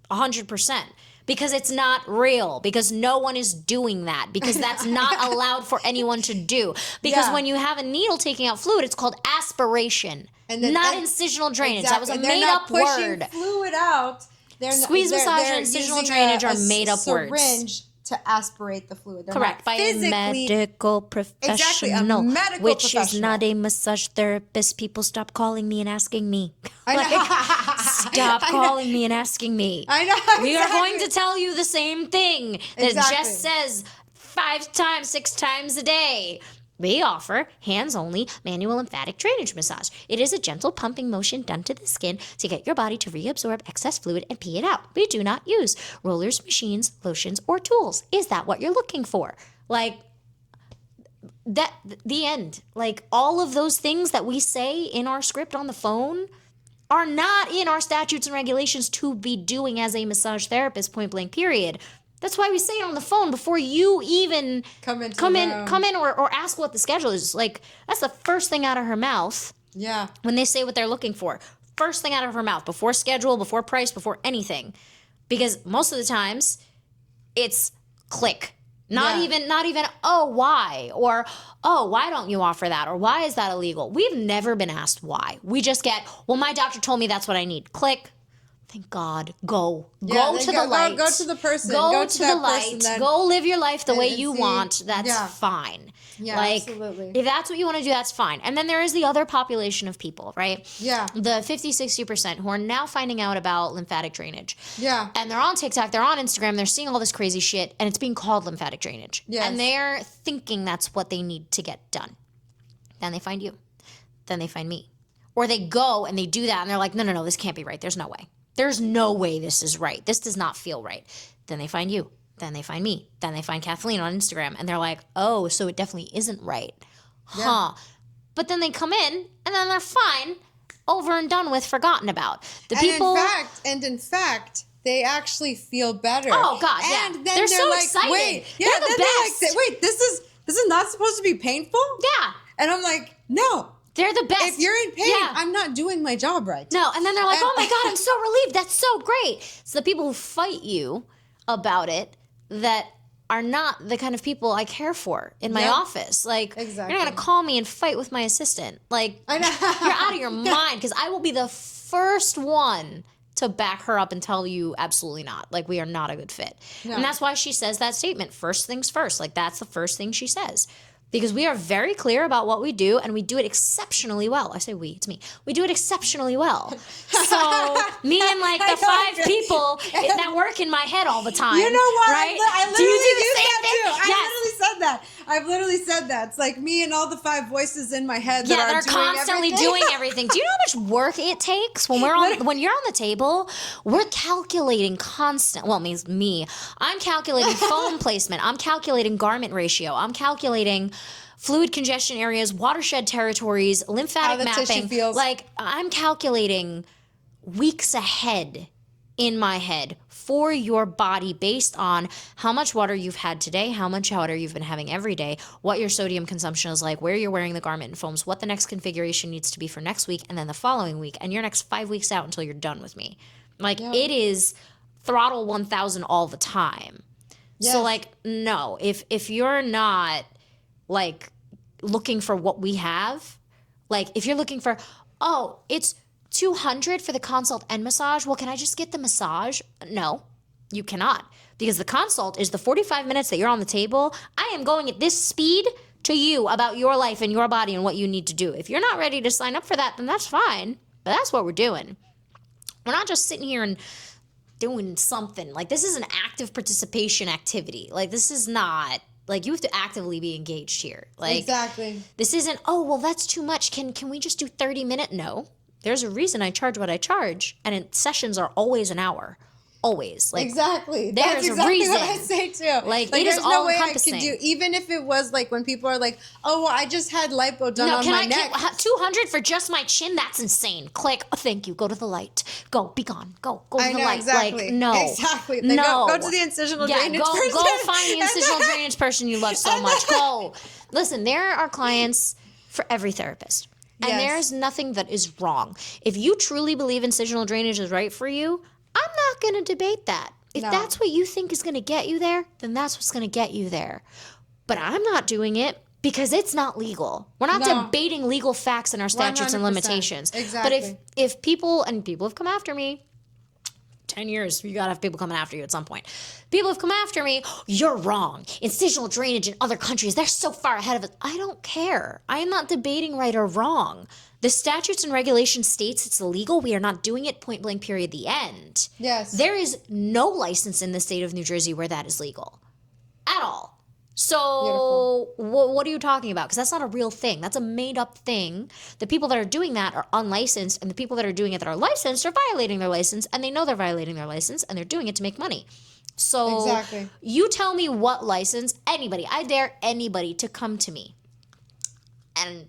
100%. Because it's not real. Because no one is doing that. Because that's not allowed for anyone to do. Because when you have a needle taking out fluid, it's called aspiration, not incisional drainage. Exactly. That was a made-up word. Pushing fluid out. Squeeze massage and incisional drainage are made-up words. Syringe to aspirate the fluid. They're correct, by a medical professional. Exactly, a medical which professional. Is not a massage therapist. People, stop calling me and asking me. Stop calling me and asking me. I know. Exactly. We are going to tell you the same thing that Jess says 5 times, 6 times a day. We offer hands-only manual lymphatic drainage massage. It is a gentle pumping motion done to the skin to get your body to reabsorb excess fluid and pee it out. We do not use rollers, machines, lotions, or tools. Is that what you're looking for? The end. All of those things that we say in our script on the phone are not in our statutes and regulations to be doing as a massage therapist, point blank, period. That's why we say it on the phone before you even come in or ask what the schedule is. Like, that's the first thing out of her mouth. Yeah. When they say what they're looking for. First thing out of her mouth, before schedule, before price, before anything. Because most of the times, it's click. Not even, oh, why? Or, oh, why don't you offer that? Or why is that illegal? We've never been asked why. We just get, well, my doctor told me that's what I need. Click. Thank God. Go to the light. Go to the person. Go to the light. Go live your life the way you want. That's fine. Yeah, absolutely. If that's what you want to do, that's fine. And then there is the other population of people, right? Yeah. The 50, 60% who are now finding out about lymphatic drainage. Yeah. And they're on TikTok, they're on Instagram, they're seeing all this crazy shit, and it's being called lymphatic drainage. Yes. And they're thinking that's what they need to get done. Then they find you. Then they find me. Or they go and they do that, and they're like, no, this can't be right. There's no way. There's no way this is right. This does not feel right. Then they find you. Then they find me. Then they find Kathleen on Instagram. And they're like, oh, so it definitely isn't right. Huh. Yeah. But then they come in, and then they're fine, over and done with, forgotten about. In fact, they actually feel better. Oh, God, yeah. And then they're so like, excited. Wait, they're the best. Wait, this is not supposed to be painful? Yeah. And I'm like, no. They're the best. If you're in pain, I'm not doing my job right. No, and then they're like, oh my God, I'm so relieved. That's so great. So the people who fight you about it that are not the kind of people I care for in my office. Like, exactly. You're not going to call me and fight with my assistant. Like, I know. You're out of your mind, because I will be the first one to back her up and tell you absolutely not. Like, we are not a good fit. No. And that's why she says that statement, first things first. Like, that's the first thing she says. Because we are very clear about what we do, and we do it exceptionally well. I say we, it's me. We do it exceptionally well. So me and like the five people that work in my head all the time. You know what? Right? I literally use that too. Yes. I literally said that. I've literally said that. It's like me and all the five voices in my head that are constantly doing everything. Do you know how much work it takes when when you're on the table? We're calculating means me. I'm calculating foam placement. I'm calculating garment ratio. I'm calculating fluid congestion areas, watershed territories, lymphatic mapping. Tissue feels. Like, I'm calculating weeks ahead in my head for your body based on how much water you've had today, how much water you've been having every day, what your sodium consumption is like, where you're wearing the garment and foams, what the next configuration needs to be for next week, and then the following week, and your next 5 weeks out until you're done with me. Like, it is throttle 1,000 all the time. Yes. So, like, no, if you're not, like, looking for what we have, like, if you're looking for, oh, it's $200 for the consult and massage. Well, can I just get the massage? No, you cannot. Because the consult is the 45 minutes that you're on the table. I am going at this speed to you about your life and your body and what you need to do. If you're not ready to sign up for that, then that's fine. But that's what we're doing. We're not just sitting here and doing something. Like, this is an active participation activity. Like, this is not... Like, you have to actively be engaged here. Like, exactly. This isn't, oh, well, that's too much. Can we just do 30 minutes? No. There's a reason I charge what I charge. And sessions are always an hour. Always. Like, exactly. There's That's exactly a reason. What I say too. Like it is all encompassing. I could do, even if it was like when people are like, oh, well, I just had lipo done on my neck. $200 for just my chin? That's insane. Click. Oh, thank you. Go to the light. Go. Be gone. Go to the light. Exactly. Like, no. Exactly. Then go to the incisional drainage person. Go find the incisional drainage person you love so much. Go. Listen, there are clients for every therapist. And there's nothing that is wrong. If you truly believe incisional drainage is right for you, I'm not going to debate that. If that's what you think is going to get you there, then that's what's going to get you there. But I'm not doing it because it's not legal. We're not debating legal facts in our statutes 100%. And limitations. Exactly. But if people have come after me, 10 years, you got to have people coming after you at some point. People have come after me, you're wrong. Incisional drainage in other countries, they're so far ahead of us. I don't care. I am not debating right or wrong. The statutes and regulations states it's illegal. We are not doing it, point blank, period, the end. Yes. There is no license in the state of New Jersey where that is legal at all. So what are you talking about? Because that's not a real thing. That's a made-up thing. The people that are doing that are unlicensed, and the people that are doing it that are licensed are violating their license, and they know they're violating their license, and they're doing it to make money. So you tell me what license, anybody, I dare anybody to come to me and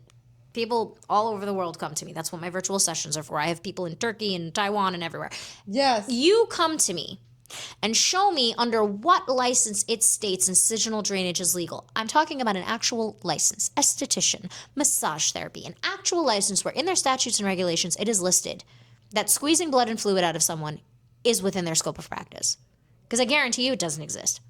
People all over the world come to me. That's what my virtual sessions are for. I have people in Turkey and Taiwan and everywhere. Yes. You come to me and show me under what license it states incisional drainage is legal. I'm talking about an actual license, esthetician, massage therapy, an actual license where in their statutes and regulations it is listed that squeezing blood and fluid out of someone is within their scope of practice. Because I guarantee you it doesn't exist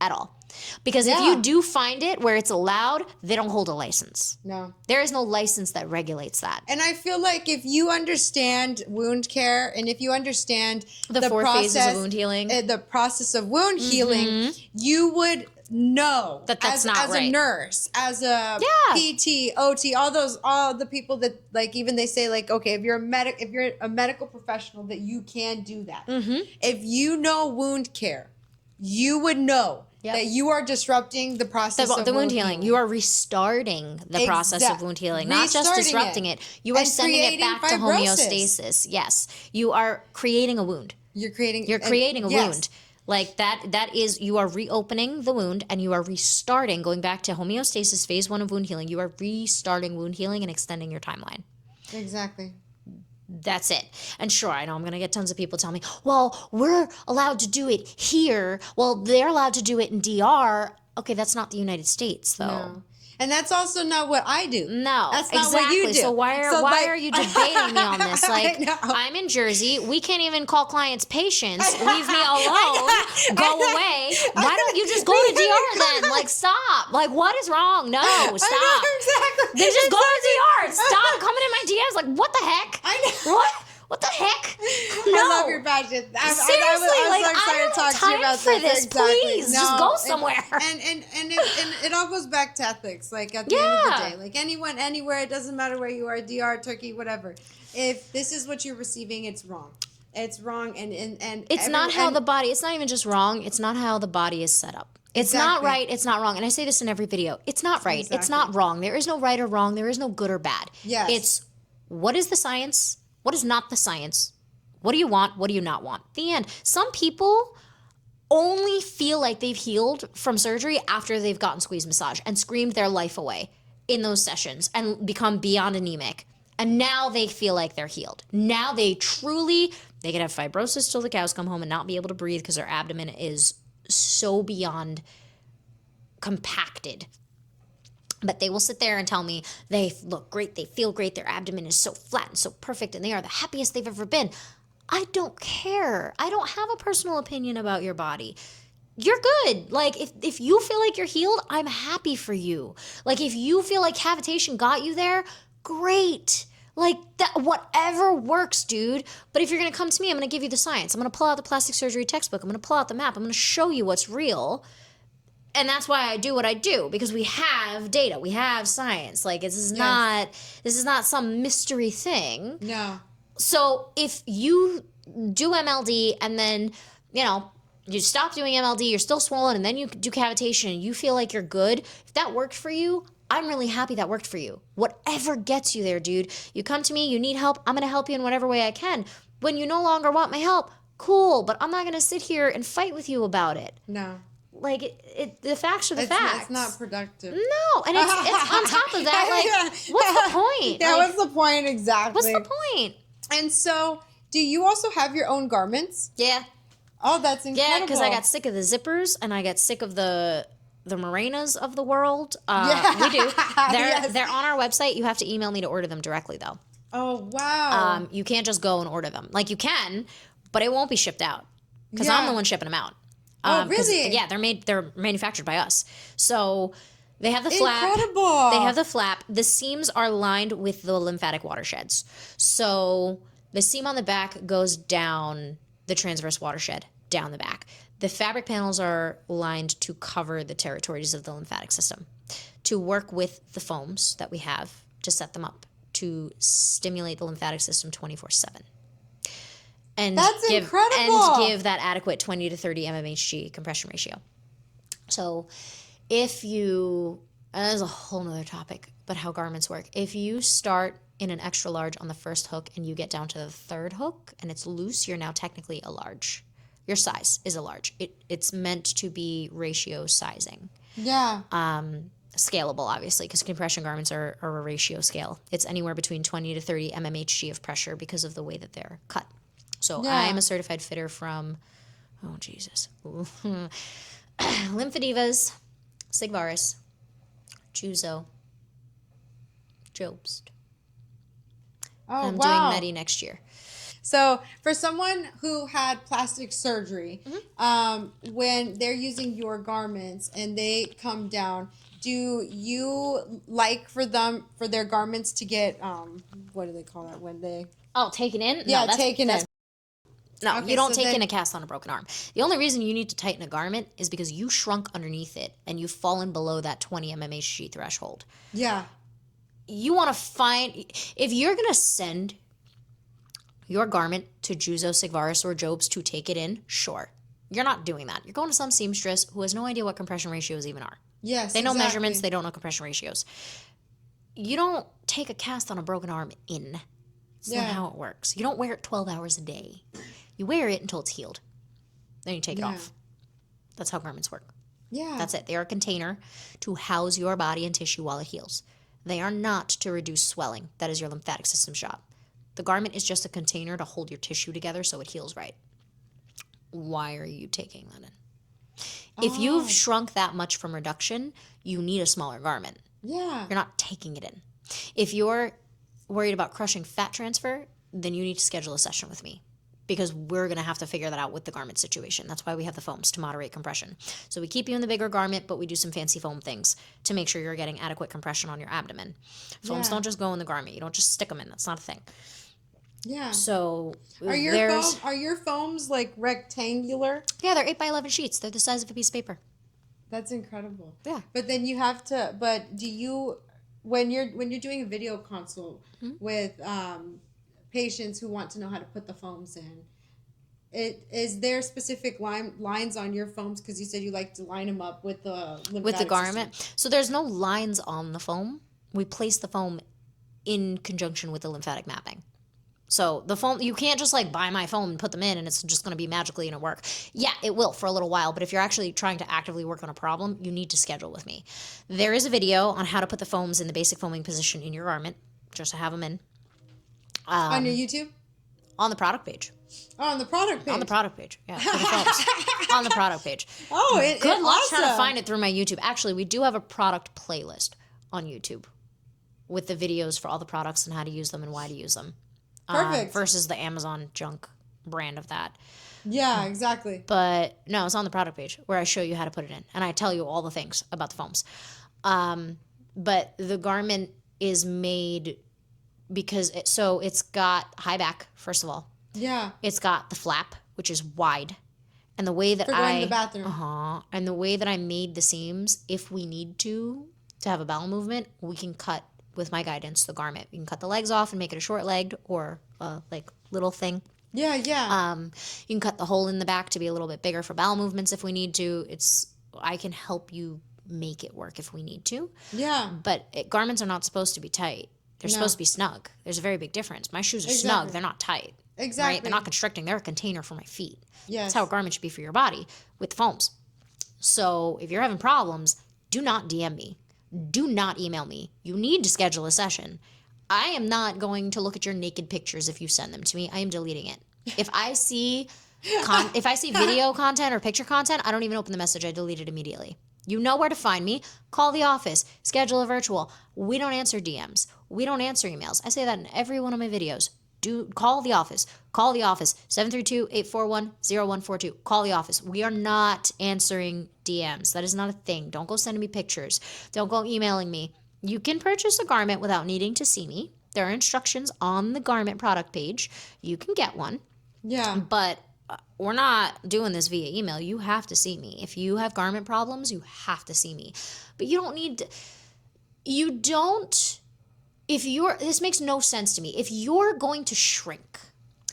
at all. Because if you do find it where it's allowed, they don't hold a license. No. There is no license that regulates that. And I feel like if you understand wound care and if you understand the four phases of wound healing, the process of wound healing, you would know that's not as right. a nurse, as a PT, OT, all the people that like even they say like, okay, if you're a medical professional that you can do that. If you know wound care, you would know that you are disrupting the process of wound healing. You are restarting the process of wound healing, not just disrupting it. You are sending it back to homeostasis. Yes. You are creating a wound. You're creating a wound. Like that is, you are reopening the wound and you are restarting, going back to homeostasis, phase 1 of wound healing. You are restarting wound healing and extending your timeline. Exactly. That's it. And sure, I know I'm going to get tons of people telling me, well, we're allowed to do it here. Well, they're allowed to do it in DR. Okay, that's not the United States, though. No. And that's also not what I do. No, that's not what you do. So why are you debating me on this? Like, I'm in Jersey. We can't even call clients patients. Leave me alone. Go away. Why don't you just go to DR then? Like, stop. Like, what is wrong? No, stop. I know, exactly. Then just go to DR. Stop coming in my DMs. Like, what the heck? I know. What the heck? No. I love your passion. Seriously, I don't have time for this. Exactly. Please, just go somewhere. And it all goes back to ethics. Like at the end of the day, like anyone, anywhere, it doesn't matter where you are, DR, Turkey, whatever. If this is what you're receiving, it's wrong. It's wrong, and it's not how the body. It's not even just wrong. It's not how the body is set up. It's not right. It's not wrong. And I say this in every video. It's not right. It's not wrong. There is no right or wrong. There is no good or bad. Yes. It's what is the science? What is not the science? What do you want? What do you not want? The end. Some people only feel like they've healed from surgery after they've gotten squeeze massage and screamed their life away in those sessions and become beyond anemic. And now they feel like they're healed. Now they could have fibrosis till the cows come home and not be able to breathe because their abdomen is so beyond compacted. But they will sit there and tell me they look great, they feel great, their abdomen is so flat and so perfect, and they are the happiest they've ever been. I don't care. I don't have a personal opinion about your body. You're good. Like, if you feel like you're healed, I'm happy for you. Like, if you feel like cavitation got you there, great. Like, that, whatever works, dude. But if you're going to come to me, I'm going to give you the science. I'm going to pull out the plastic surgery textbook. I'm going to pull out the map. I'm going to show you what's real. And that's why I do what I do, because we have data, we have science. Like, this is not some mystery thing. No. So if you do MLD and then, you stop doing MLD, you're still swollen, and then you do cavitation and you feel like you're good, if that worked for you, I'm really happy that worked for you. Whatever gets you there, dude. You come to me, you need help, I'm going to help you in whatever way I can. When you no longer want my help, cool, but I'm not going to sit here and fight with you about it. No. Like, the facts are the facts. It's not productive. No, and it's on top of that, like, what's the point? Yeah, like, what's the point exactly? What's the point? And so, do you also have your own garments? Yeah. Oh, that's incredible. Yeah, because I got sick of the zippers, and I got sick of the Morenas of the world. We do. They're on our website. You have to email me to order them directly, though. Oh, wow. You can't just go and order them. Like, you can, but it won't be shipped out, because I'm the one shipping them out. Oh, really? Yeah, they're manufactured by us. So they have the flap. Incredible. They have the flap. The seams are lined with the lymphatic watersheds. So the seam on the back goes down the transverse watershed, down the back. The fabric panels are lined to cover the territories of the lymphatic system, to work with the foams that we have to set them up, to stimulate the lymphatic system 24/7. And that's incredible. And give that adequate 20 to 30 mmHg compression ratio. So if you, and that's a whole nother topic, but how garments work. If you start in an extra large on the first hook and you get down to the third hook and it's loose, you're now technically a large. Your size is a large. It's meant to be ratio sizing. Yeah. scalable, obviously, because compression garments are a ratio scale. It's anywhere between 20 to 30 mmHg of pressure because of the way that they're cut. So I'm a certified fitter from, oh, Jesus. Lymphadivas, Sigvaris, Juzo, Jobst. Oh, I'm wow. doing Medi next year. So for someone who had plastic surgery, when they're using your garments and they come down, do you like for their garments to get, what do they call that when they... Oh, taken in? Yeah, taken in. No, Okay, you don't so take in a cast on a broken arm. The only reason you need to tighten a garment is because you shrunk underneath it and you've fallen below that 20 mmHg threshold. Yeah. You want to find, if you're going to send your garment to Juzo, Sigvaris, or Jobs to take it in, sure. You're not doing that. You're going to some seamstress who has no idea what compression ratios even are. Yes, They know measurements, they don't know compression ratios. You don't take a cast on a broken arm in. That's not how it works. You don't wear it 12 hours a day. You wear it until it's healed. Then you take it off. That's how garments work. Yeah. That's it. They are a container to house your body and tissue while it heals. They are not to reduce swelling. That is your lymphatic system's job. The garment is just a container to hold your tissue together so it heals right. Why are you taking that in? If you've shrunk that much from reduction, you need a smaller garment. Yeah. You're not taking it in. If you're worried about crushing fat transfer, then you need to schedule a session with me because we're going to have to figure that out with the garment situation. That's why we have the foams to moderate compression. So we keep you in the bigger garment, but we do some fancy foam things to make sure you're getting adequate compression on your abdomen. Foams don't just go in the garment. You don't just stick them in. That's not a thing. Yeah. So are your foams like rectangular? Yeah, they're 8x11 sheets. They're the size of a piece of paper. That's incredible. Yeah. But then you have to. But do you, when you're doing a video consult with patients who want to know how to put the foams in, is there specific lines on your foams? Because you said you like to line them up with the garment. system. So there's no lines on the foam. We place the foam in conjunction with the lymphatic mapping. So the foam, you can't just like buy my foam and put them in and it's just going to be magically going to work. Yeah, it will for a little while, but if you're actually trying to actively work on a problem, you need to schedule with me. There is a video on how to put the foams in the basic foaming position in your garment, just to have them in. On your YouTube? On the product page. Oh, on the product page. On the product page, yeah. For the foams. On the product page. Oh, good luck awesome. trying to find it through my YouTube. Actually, we do have a product playlist on YouTube with the videos for all the products and how to use them and why to use them. Perfect. Versus the Amazon junk brand of that. Yeah, exactly. But no, it's on the product page where I show you how to put it in. And I tell you all the things about the foams. But the garment is made because it's got high back, first of all. Yeah. It's got the flap, which is wide. And the way that for going to the bathroom. And the way that I made the seams, if we need to have a bowel movement, we can cut with my guidance the garment. You can cut the legs off and make it a short legged or like little thing. Yeah, yeah. You can cut the hole in the back to be a little bit bigger for bowel movements if we need to. I can help you make it work if we need to. Yeah. But garments are not supposed to be tight. They're supposed to be snug. There's a very big difference. My shoes are snug. They're not tight. Exactly. Right? They're not constricting. They're a container for my feet. Yes. That's how a garment should be for your body with foams. So if you're having problems, do not DM me. Do not email me. You need to schedule a session. I am not going to look at your naked pictures if you send them to me. I am deleting it. If I see video content or picture content, I don't even open the message. I delete it immediately. You know where to find me. Call the office. Schedule a virtual. We don't answer DMs. We don't answer emails. I say that in every one of my videos. Call the office. Call the office. 732-841-0142. Call the office. We are not answering DMs. That is not a thing. Don't go sending me pictures. Don't go emailing me. You can purchase a garment without needing to see me. There are instructions on the garment product page. You can get one. Yeah. But we're not doing this via email. You have to see me. If you have garment problems, you have to see me. But you don't need to. This makes no sense to me. If you're going to shrink.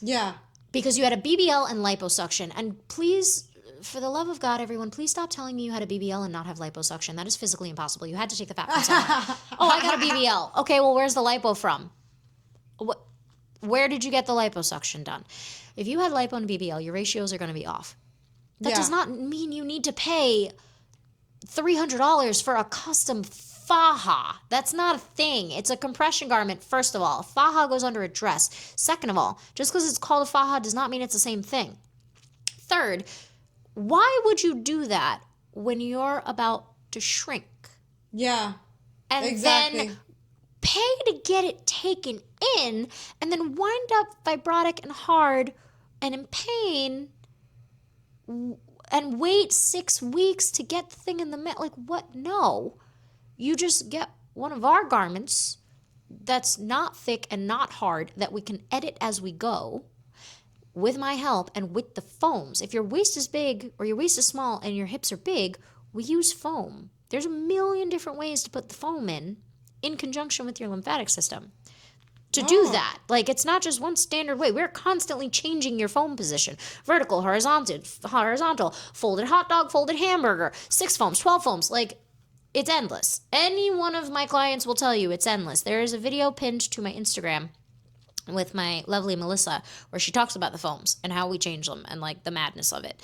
Yeah. Because you had a BBL and liposuction, and please, for the love of God, everyone, please stop telling me you had a BBL and not have liposuction. That is physically impossible. You had to take the fat from somewhere. Oh, I got a BBL. Okay, well, where's the lipo from? Where did you get the liposuction done? If you had lipo and BBL, your ratios are going to be off. That does not mean you need to pay $300 for a custom faja. That's not a thing. It's a compression garment, first of all. A faja goes under a dress. Second of all, just because it's called a faja does not mean it's the same thing. Third, why would you do that when you're about to shrink? Yeah. And exactly. then pay to get it taken in and then wind up fibrotic and hard and in pain and wait 6 weeks to get the thing in the middle. Like, what? No. You just get one of our garments that's not thick and not hard that we can edit as we go with my help and with the foams. If your waist is big or your waist is small and your hips are big, we use foam. There's a million different ways to put the foam in conjunction with your lymphatic system. To do that, like, it's not just one standard way. We're constantly changing your foam position. Vertical, horizontal, folded hot dog, folded hamburger, 6 foams, 12 foams. Like, it's endless. Any one of my clients will tell you it's endless. There is a video pinned to my Instagram with my lovely Melissa where she talks about the foams and how we change them and, like, the madness of it.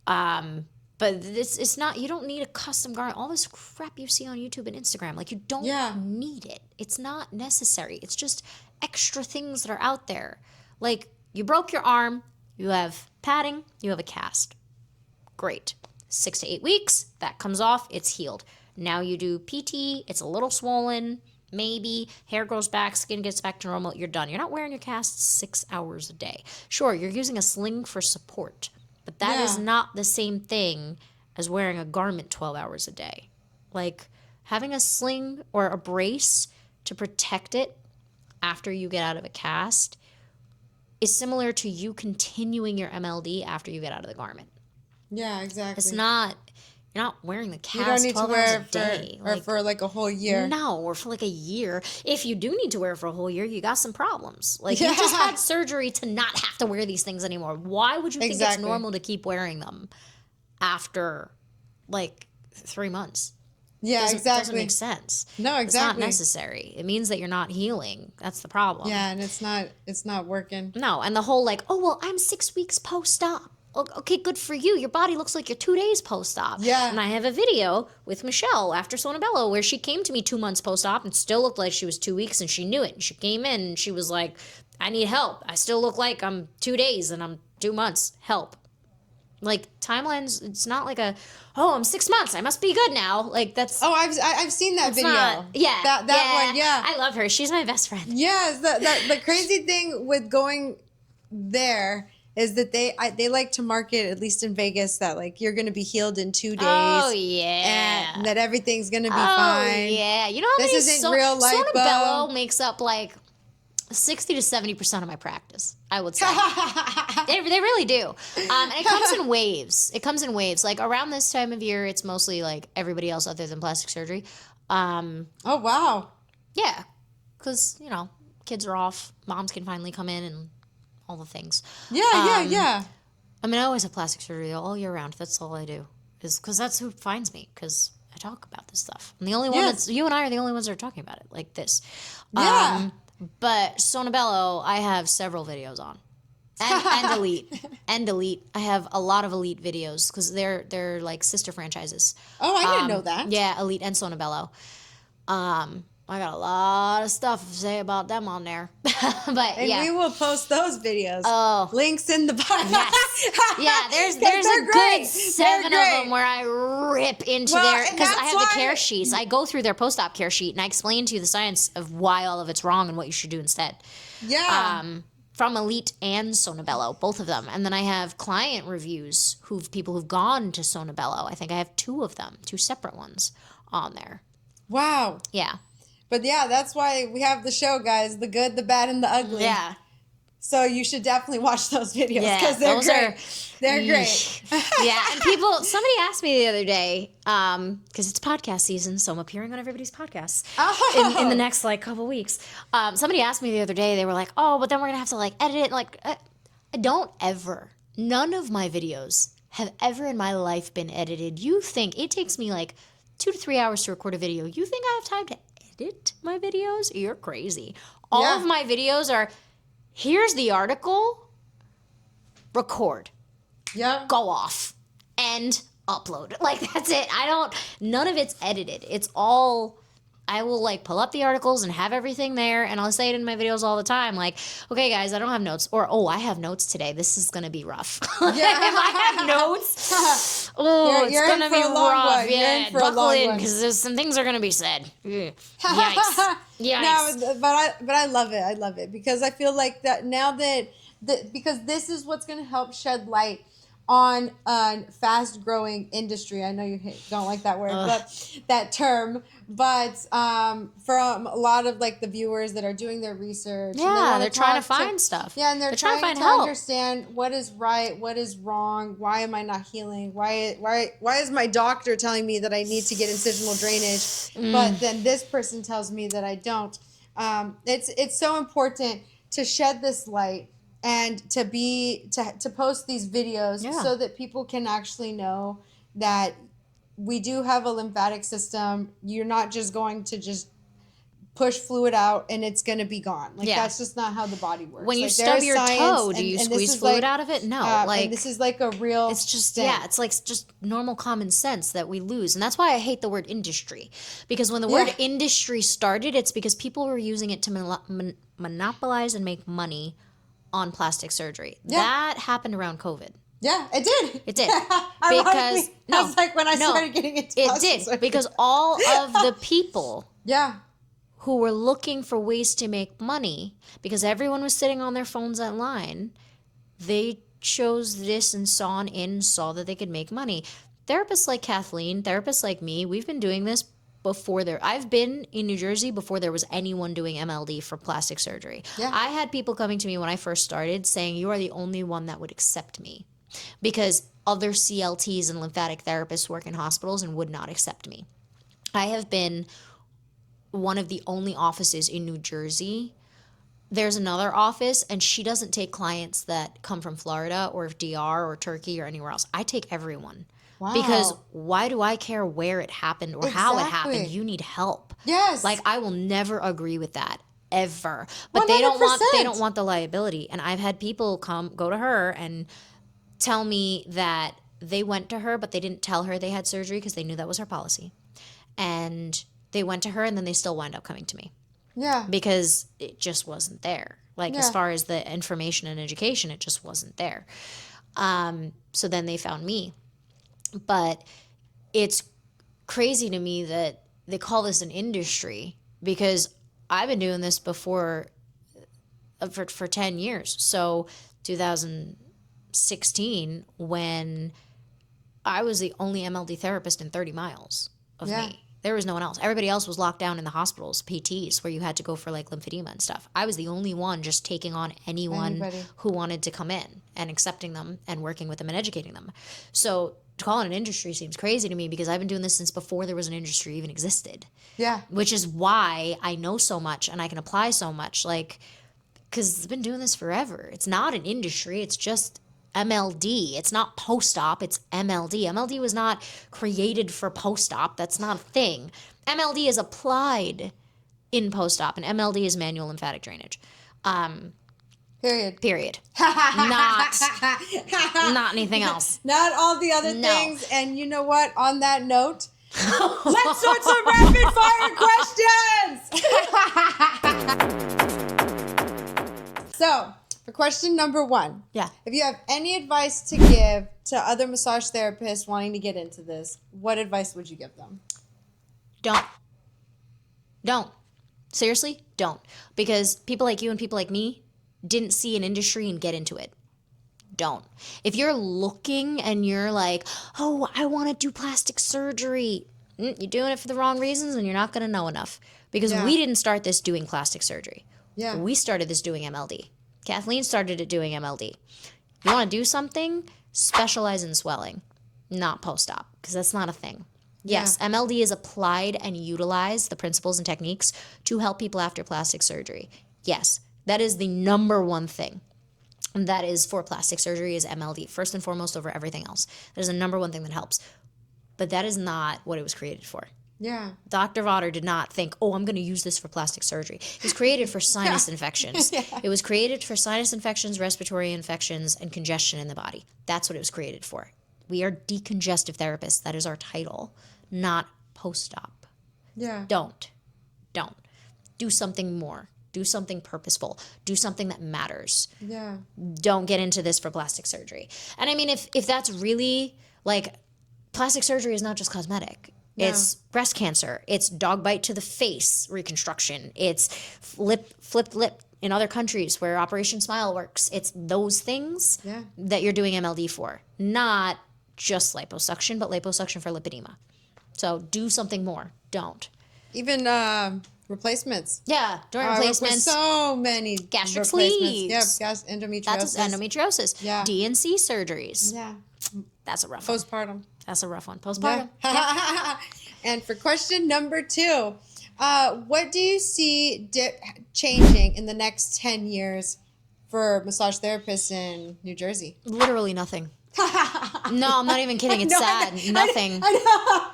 But it's not, you don't need a custom garment. All this crap you see on YouTube and Instagram, like, you don't need it. It's not necessary. It's just extra things that are out there. Like, you broke your arm, you have padding, you have a cast. Great. 6 to 8 weeks, that comes off, it's healed. Now you do PT, it's a little swollen, maybe, hair grows back, skin gets back to normal, you're done. You're not wearing your cast 6 hours a day. Sure, you're using a sling for support, but that is not the same thing as wearing a garment 12 hours a day. Like, having a sling or a brace to protect it after you get out of a cast is similar to you continuing your MLD after you get out of the garment. Yeah, exactly. It's not, you're not wearing the cast you don't need 12 to wear hours a day. Or for like a whole year. No, or for like a year. If you do need to wear it for a whole year, you got some problems. Like, you just had surgery to not have to wear these things anymore. Why would you think it's normal to keep wearing them after, like, 3 months? Yeah, Doesn't make sense. No, exactly. It's not necessary. It means that you're not healing. That's the problem. Yeah, and it's not working. No, and the whole, like, oh, well, I'm 6 weeks post-op. Okay, good for you. Your body looks like you're 2 days post-op. Yeah. And I have a video with Michelle after Sonobello where she came to me 2 months post-op and still looked like she was 2 weeks, and she knew it. And she came in and she was like, I need help. I still look like I'm 2 days and I'm 2 months. Help. Like, timelines, it's not like I'm 6 months, I must be good now. Like, that's... Oh, I've seen that video. That one, yeah. I love her. She's my best friend. Yes, the crazy thing with going there is that they like to market, at least in Vegas, that, like, you're going to be healed in 2 days. Oh, yeah. And that everything's going to be fine. Oh, yeah. You know how this isn't real life. Sonobello makes up, like, 60 to 70% of my practice, I would say. They really do. And it comes in waves. Like, around this time of year, it's mostly, like, everybody else other than plastic surgery. Oh, wow. Yeah. Because, you know, kids are off. Moms can finally come in and all the things. Yeah. I mean, I always have plastic surgery all year round. That's all I do. Is because that's who finds me. Because I talk about this stuff. And the only one you and I are the only ones that are talking about it like this. Yeah. But Sonobello, I have several videos on. And Elite. I have a lot of Elite videos because they're like sister franchises. Oh, I didn't know that. Yeah, Elite and Sonobello. I got a lot of stuff to say about them on there. But we will post those videos. Oh. Links in the bio. Yes. Yeah, there's a good 7 of them where I rip into their, because I have the care sheets. I go through their post-op care sheet and I explain to you the science of why all of it's wrong and what you should do instead. Yeah. From Elite and Sonobello, both of them. And then I have client reviews people who've gone to Sonobello. I think I have 2 of them, 2 separate ones on there. Wow. Yeah. But yeah, that's why we have the show, guys. The good, the bad, and the ugly. Yeah. So you should definitely watch those videos because they're great. They're great. Yeah. And somebody asked me the other day, because it's podcast season, so I'm appearing on everybody's podcasts in the next, like, couple weeks. Somebody asked me the other day, they were like, oh, but then we're going to have to, like, edit it. Like, none of my videos have ever in my life been edited. You think it takes me, like, 2 to 3 hours to record a video. You think I have time to edit my videos? You're crazy. All of my videos are, here's the article, record, go off, end upload. Like, that's it. None of it's edited. It's all, I will like pull up the articles and have everything there, and I'll say it in my videos all the time, like, okay guys, I don't have notes, or I have notes today, this is gonna be rough. Yeah. If I have notes, it's gonna be rough. Yeah, buckle in, because some things are gonna be said. Yikes. No, but I love it. I love it because I feel like that now that because this is what's gonna help shed light on a fast-growing industry. I know you don't like that word, but that term. But from a lot of like the viewers that are doing their research, they're trying to find stuff. Yeah, and they're trying to help. understand what is right, what is wrong, why am I not healing, why is my doctor telling me that I need to get incisional drainage, but then this person tells me that I don't. It's so important to shed this light and to post these videos so that people can actually know that we do have a lymphatic system. You're not just going to just push fluid out and it's going to be gone. Like that's just not how the body works. When you stub your toe, do you squeeze fluid out of it? No. Like this is like a real It's just thing. It's like just normal common sense that we lose. And that's why I hate the word industry. Because when the word industry started, it's because people were using it to monopolize and make money on plastic surgery. That happened around COVID. Yeah, it did. It did. Because that's like when I started getting into plastic surgery. Because all of the people who were looking for ways to make money, because everyone was sitting on their phones online, they chose this and saw that they could make money. Therapists like Kathleen, therapists like me, we've been doing this before I've been in New Jersey before there was anyone doing MLD for plastic surgery. Yeah. I had people coming to me when I first started saying, you are the only one that would accept me, because other CLTs and lymphatic therapists work in hospitals and would not accept me. I have been one of the only offices in New Jersey. There's another office, and she doesn't take clients that come from Florida or DR or Turkey or anywhere else. I take everyone. Wow. Because why do I care where it happened or how it happened? You need help. Yes. Like, I will never agree with that, ever. But 100%. They don't want the liability. And I've had people go to her and tell me that they went to her, but they didn't tell her they had surgery because they knew that was her policy. And they went to her, and then they still wind up coming to me. Yeah. Because it just wasn't there. Like, as far as the information and education, it just wasn't there. So then they found me. But it's crazy to me that they call this an industry, because I've been doing this before for 10 years. So 2016, when I was the only MLD therapist in 30 miles of me. There was no one else. Everybody else was locked down in the hospitals, PTs, where you had to go for like lymphedema and stuff. I was the only one just taking on anybody who wanted to come in and accepting them and working with them and educating them. So to call it an industry seems crazy to me, because I've been doing this since before there was an industry even existed. Yeah. Which is why I know so much and I can apply so much, like, because I've been doing this forever. It's not an industry. It's just MLD. It's not post-op. It's MLD. MLD was not created for post-op. That's not a thing. MLD is applied in post-op, and MLD is manual lymphatic drainage. Period. Not anything else. Not all the other things. And you know what? On that note, let's start some rapid fire questions. So, for question number 1. Yeah. If you have any advice to give to other massage therapists wanting to get into this, what advice would you give them? Don't. Seriously, don't. Because people like you and people like me didn't see an industry and get into it. Don't. If you're looking and you're like, oh, I want to do plastic surgery, you're doing it for the wrong reasons, and you're not going to know enough. Because we didn't start this doing plastic surgery. Yeah. We started this doing MLD. Kathleen started it doing MLD. You want to do something? Specialize in swelling, not post-op, because that's not a thing. Yes, MLD is applied and utilized, the principles and techniques, to help people after plastic surgery. Yes, that is the number one thing. And that is for plastic surgery is MLD, first and foremost over everything else. That is the number one thing that helps. But that is not what it was created for. Yeah. Dr. Votter did not think, oh, I'm going to use this for plastic surgery. It was created for sinus infections. It was created for sinus infections, respiratory infections, and congestion in the body. That's what it was created for. We are decongestive therapists. That is our title, not post-op. Yeah. Don't. Do something more. Do something purposeful. Do something that matters. Yeah. Don't get into this for plastic surgery. And I mean, if that's really like, plastic surgery is not just cosmetic. No. It's breast cancer. It's dog bite to the face reconstruction. It's flipped lip in other countries where Operation Smile works. It's those things that you're doing MLD for, not just liposuction, but liposuction for lipedema. So do something more. Don't. Even replacements. Yeah, joint replacements. So many gastric sleeves. Yeah, endometriosis. That's endometriosis. Yeah. DNC surgeries. Yeah. That's a rough one. Postpartum. That's a rough one. Postpartum. Yeah. And for question number 2, what do you see changing in the next 10 years for massage therapists in New Jersey? Literally nothing. No, I'm not even kidding. It's sad. Nothing. I know.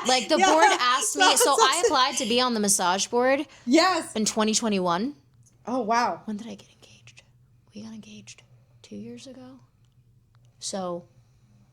Like the board asked me, so I applied to be on the massage board. Yes. In 2021. Oh, wow. When did I get engaged? We got engaged 2 years ago. So,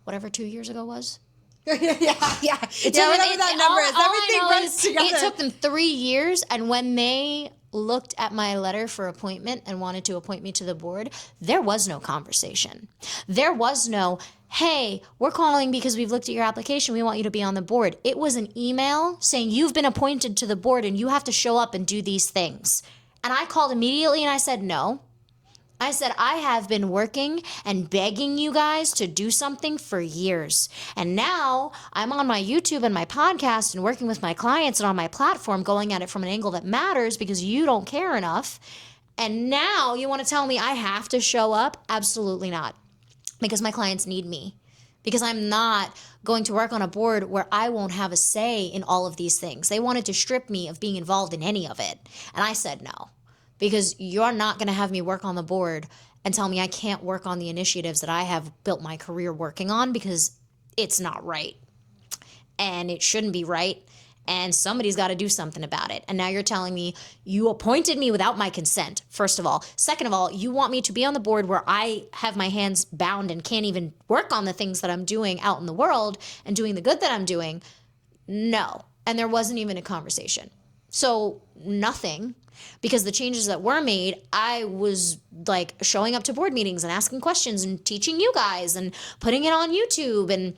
whatever 2 years ago was. Yeah. Whatever that number is. Everything runs together. It took them 3 years, and when they looked at my letter for appointment and wanted to appoint me to the board, there was no conversation. There was no, hey, we're calling because we've looked at your application. We want you to be on the board. It was an email saying you've been appointed to the board and you have to show up and do these things. And I called immediately and I said no. I said, I have been working and begging you guys to do something for years. And now I'm on my YouTube and my podcast and working with my clients and on my platform going at it from an angle that matters because you don't care enough. And now you want to tell me I have to show up? Absolutely not. Because my clients need me. Because I'm not going to work on a board where I won't have a say in all of these things. They wanted to strip me of being involved in any of it. And I said no. Because you're not going to have me work on the board and tell me I can't work on the initiatives that I have built my career working on because it's not right. And it shouldn't be right. And somebody's got to do something about it. And now you're telling me you appointed me without my consent, first of all. Second of all, you want me to be on the board where I have my hands bound and can't even work on the things that I'm doing out in the world and doing the good that I'm doing. No. And there wasn't even a conversation. So nothing. Because the changes that were made, I was like showing up to board meetings and asking questions and teaching you guys and putting it on YouTube and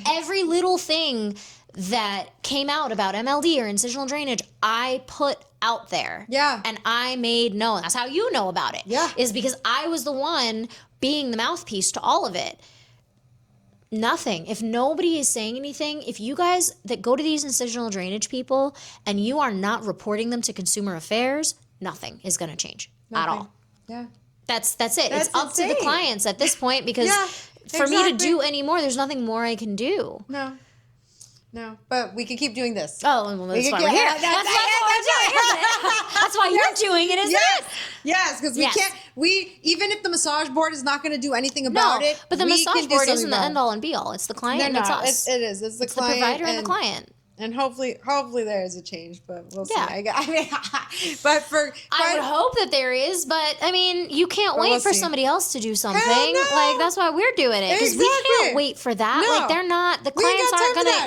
every little thing that came out about MLD or incisional drainage, I put out there. Yeah. And I made known. That's how you know about it. Yeah. Is because I was the one being the mouthpiece to all of it. Nothing. If nobody is saying anything, if you guys that go to these incisional drainage people and you are not reporting them to consumer affairs, nothing is going to change at all. Yeah. That's it. It's up to the clients at this point because for me to do any more, there's nothing more I can do. No, but we can keep doing this. Oh, well, that's why we're here. That's why we're doing it. That's why you're doing it, isn't it? Yes, because we can't, even if the massage board is not going to do anything about it. But the massage board isn't the end all and be all. It's the client and it's us. It is. It's the client. The provider and the client. And hopefully there is a change, but we'll see. I mean, but I would hope that there is, but I mean, you can't wait for somebody else to do something. No. Like that's why we're doing it because we can't wait for that. No. Like they're not. The clients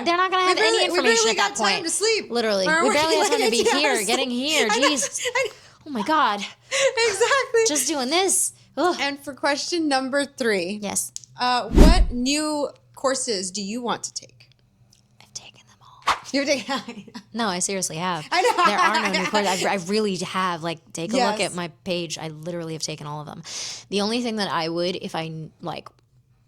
they're not gonna have any information at that point. Time to sleep. Literally, we barely have time to be here, getting here. Jeez. Oh my God. Exactly. Just doing this. Ugh. And for question number 3. Yes. What new courses do you want to take? No, I seriously have. I know. There are no new courses. I really have. Like, take a look at my page. I literally have taken all of them. The only thing that I would, if I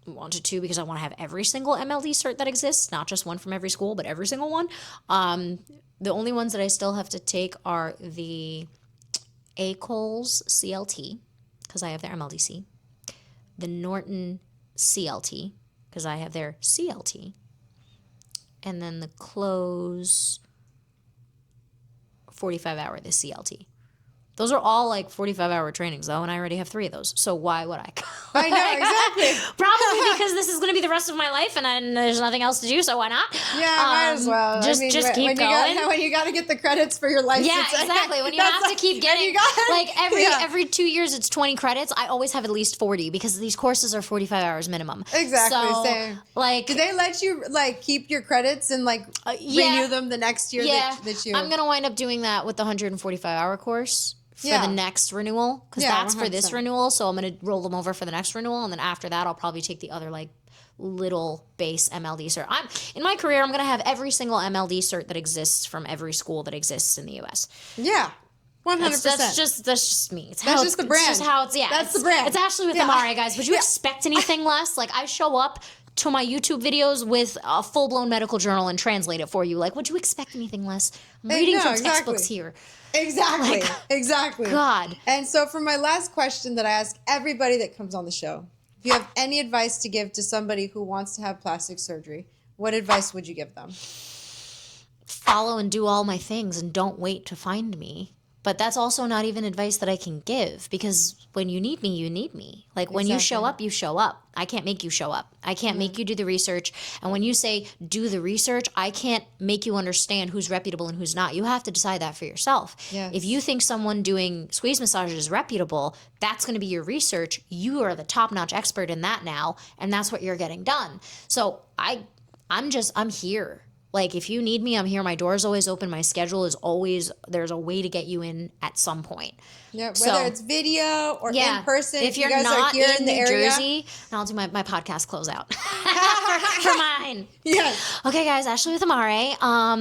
wanted to, because I want to have every single MLD cert that exists, not just one from every school, but every single one. The only ones that I still have to take are the ACOLS CLT, because I have their MLDC, the Norton CLT, because I have their CLT, and then the close 45-hour, the CLT. Those are all like 45-hour trainings, though, and I already have 3 of those. So why would I? I know, exactly. Probably because this is going to be the rest of my life, and there's nothing else to do, so why not? Yeah, might as well. Just keep going. When you got to get the credits for your license. Yeah, exactly. When you have to keep getting, every 2 years, it's 20 credits. I always have at least 40 because these courses are 45 hours minimum. Exactly. So, same. like, do they let you keep your credits and renew them the next year? Yeah, that you... I'm gonna wind up doing that with the 145-hour course for the next renewal, because that's 100%. For this renewal. So I'm gonna roll them over for the next renewal, and then after that, I'll probably take the other little base MLD cert. In my career, I'm gonna have every single MLD cert that exists from every school that exists in the U.S. Yeah. 100%. That's just me. That's just the brand. It's just how it's, That's the brand. It's Ashley with Amare, guys. Would you expect anything less? Like, I show up to my YouTube videos with a full-blown medical journal and translate it for you. Like, would you expect anything less? I'm reading from textbooks here. Exactly. Exactly. God. And so for my last question that I ask everybody that comes on the show, if you have any advice to give to somebody who wants to have plastic surgery, what advice would you give them? Follow and do all my things and don't wait to find me. But that's also not even advice that I can give, because when you need me, you need me. Like, when you show up, you show up. I can't make you show up. I can't make you do the research. And when you say do the research, I can't make you understand who's reputable and who's not. You have to decide that for yourself. Yes. If you think someone doing squeeze massages is reputable, that's going to be your research. You are the top-notch expert in that now, and that's what you're getting done. So I'm here. Like, if you need me, I'm here. My door's always open. My schedule is always, there's a way to get you in at some point. Yeah, whether it's video or in person. If you're guys not are here in the New area. Jersey, I'll do my podcast closeout for mine. Yes. Okay, guys, Ashley with Amare.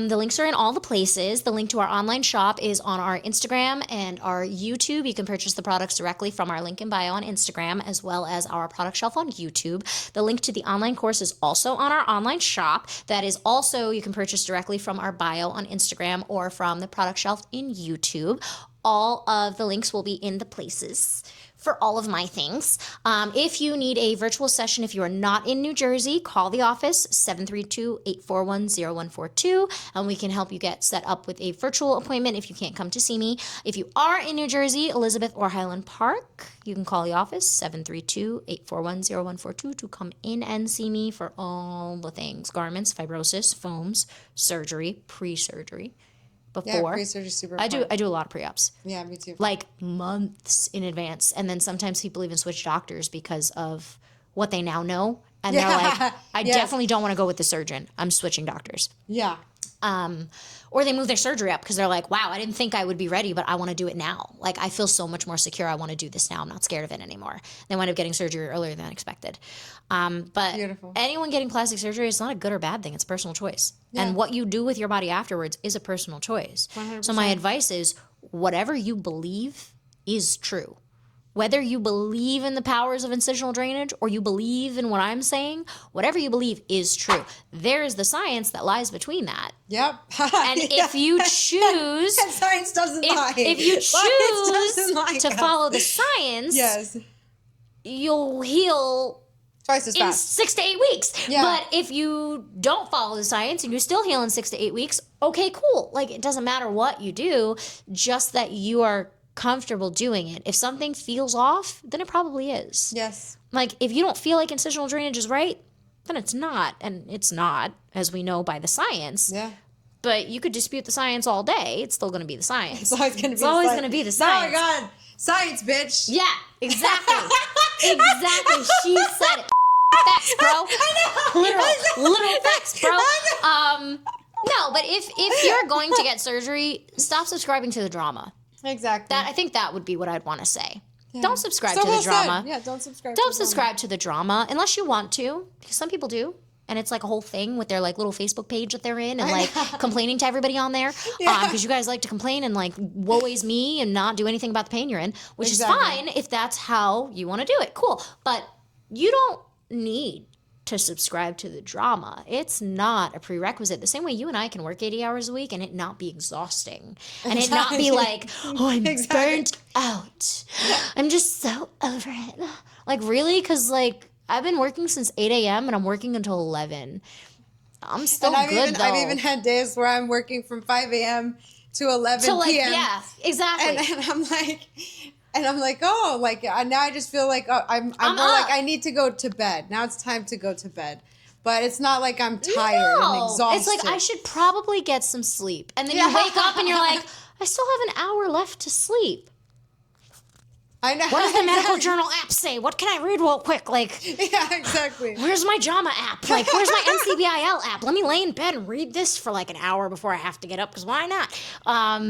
The links are in all the places. The link to our online shop is on our Instagram and our YouTube. You can purchase the products directly from our link in bio on Instagram, as well as our product shelf on YouTube. The link to the online course is also on our online shop. That is also, you can purchase directly from our bio on Instagram or from the product shelf in YouTube. All of the links will be in the places for all of my things. If you need a virtual session, if you are not in New Jersey, call the office, 732-841-0142, and we can help you get set up with a virtual appointment if you can't come to see me. If you are in New Jersey, Elizabeth or Highland Park, you can call the office, 732-841-0142, to come in and see me for all the things: garments, fibrosis, foams, surgery, pre-surgery. Before pre-surgery is super I fun. do a lot of pre-ops. Yeah, me too. Like months in advance. And then sometimes people even switch doctors because of what they now know. And they're like, I definitely don't want to go with the surgeon. I'm switching doctors. Yeah. Or they move their surgery up because they're like, wow, I didn't think I would be ready, but I want to do it now. Like, I feel so much more secure. I want to do this now. I'm not scared of it anymore. They wind up getting surgery earlier than expected. But Beautiful. Anyone getting plastic surgery, it's not a good or bad thing. It's a personal choice. Yeah. And what you do with your body afterwards is a personal choice. 100%. So my advice is, whatever you believe is true. Whether you believe in the powers of incisional drainage or you believe in what I'm saying, whatever you believe is true. There is the science that lies between that. Yep. And if you choose... And science doesn't lie. If you choose to follow the science, yes, you'll heal twice as in fast. 6 to 8 weeks. Yeah. But if you don't follow the science and you still heal in 6 to 8 weeks, okay, cool. Like, it doesn't matter what you do, just that you are comfortable doing it. If something feels off, then it probably is. Yes. Like, if you don't feel like incisional drainage is right, then it's not. And it's not, as we know by the science. Yeah. But you could dispute the science all day. It's still going to be the science. It's always going to be the science. Oh my God. Science, bitch. Yeah, exactly. Exactly. She said it. Facts, bro. Literal facts, bro. No, but if you're going to get surgery, stop subscribing to the drama. Exactly. I think that would be what I'd want to say. Yeah. Don't subscribe So to the well drama. said. Yeah, don't subscribe. Don't subscribe to the drama unless you want to, because some people do. And it's like a whole thing with their like little Facebook page that they're in and like complaining to everybody on there. Yeah. Because you guys like to complain and like woe is me and not do anything about the pain you're in, which Exactly. is fine if that's how you want to do it. Cool. But you don't need to subscribe to the drama. It's not a prerequisite. The same way you and I can work 80 hours a week and it not be exhausting. And it not be like, oh, I'm burnt out. I'm just so over it. Like, really? Because like, I've been working since 8 a.m. and I'm working until 11. I'm still and good, though. I've even had days where I'm working from 5 a.m. to 11 So, like, p.m. yeah, exactly. And I'm like, oh, like now I just feel like I'm more like I need to go to bed. Now it's time to go to bed. But it's not like I'm tired and exhausted. It's like I should probably get some sleep. And then you wake up and you're like, I still have an hour left to sleep. I know. What does the medical journal app say? What can I read real quick? Like, yeah, exactly. Where's my JAMA app? Like, where's my NCBIL app? Let me lay in bed and read this for like an hour before I have to get up, because why not?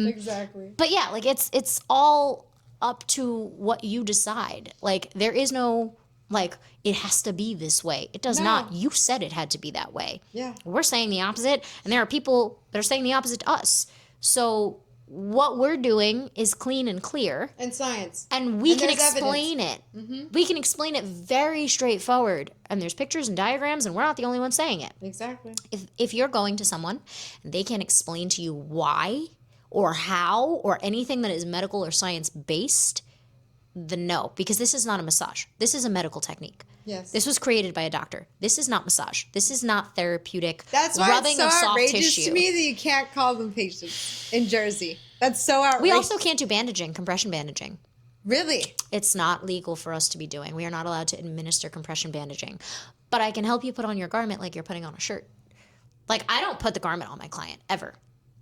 Exactly. But yeah, like it's all up to what you decide. Like, there is no, like, it has to be this way. It does not. You said it had to be that way. Yeah. We're saying the opposite, and there are people that are saying the opposite to us. So what we're doing is clean and clear. And science. And we can explain it. Mm-hmm. We can explain it very straightforward. And there's pictures and diagrams, and we're not the only ones saying it. Exactly. If you're going to someone and they can't explain to you why or how or anything that is medical or science based, then no, because this is not a massage. This is a medical technique. Yes. This was created by a doctor. This is not massage. This is not therapeutic. That's why rubbing it's so of soft outrageous tissue. to me that you can't call them patients in Jersey. That's so outrageous. We also can't do bandaging, compression bandaging. Really? It's not legal for us to be doing. We are not allowed to administer compression bandaging. But I can help you put on your garment like you're putting on a shirt. Like, I don't put the garment on my client, ever.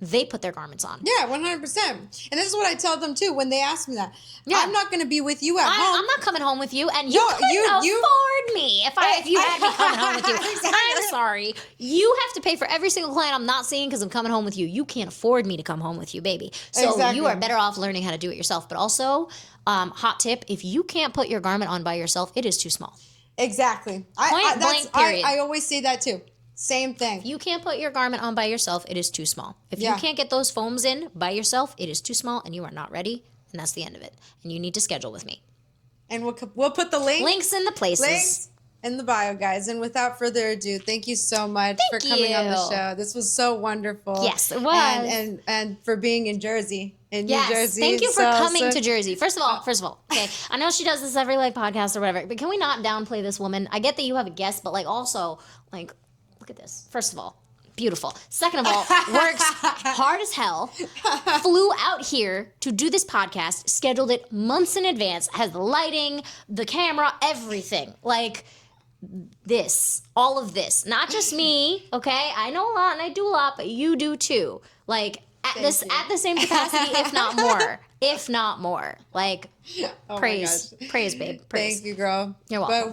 They put their garments on. Yeah, 100%. And this is what I tell them, too, when they ask me that. Yeah. I'm not going to be with you at home. I'm not coming home with you, and you couldn't afford me if you had me coming home with you. Exactly. I'm sorry. You have to pay for every single client I'm not seeing because I'm coming home with you. You can't afford me to come home with you, baby. So you are better off learning how to do it yourself. But also, hot tip, if you can't put your garment on by yourself, it is too small. Exactly. Point blank, period. I always say that, too. Same thing. If you can't put your garment on by yourself, it is too small. If you can't get those foams in by yourself, it is too small and you are not ready, and that's the end of it. And you need to schedule with me. And we'll put the links in the places. Links in the bio, guys. And without further ado, thank you so much for coming on the show. This was so wonderful. Yes, it was. And for being in Jersey. New Jersey. Thank you for coming to Jersey. First of all, okay, I know she does this every like podcast or whatever, but can we not downplay this woman? I get that you have a guest, but like also like, look at this. First of all, beautiful. Second of all, works hard as hell. Flew out here to do this podcast, scheduled it months in advance, has the lighting, the camera, everything. Like this, all of this. Not just me, okay? I know a lot and I do a lot, but you do too. Like at the same capacity, if not more. If not more. Like praise, babe. Praise. Thank you, girl. You're welcome. But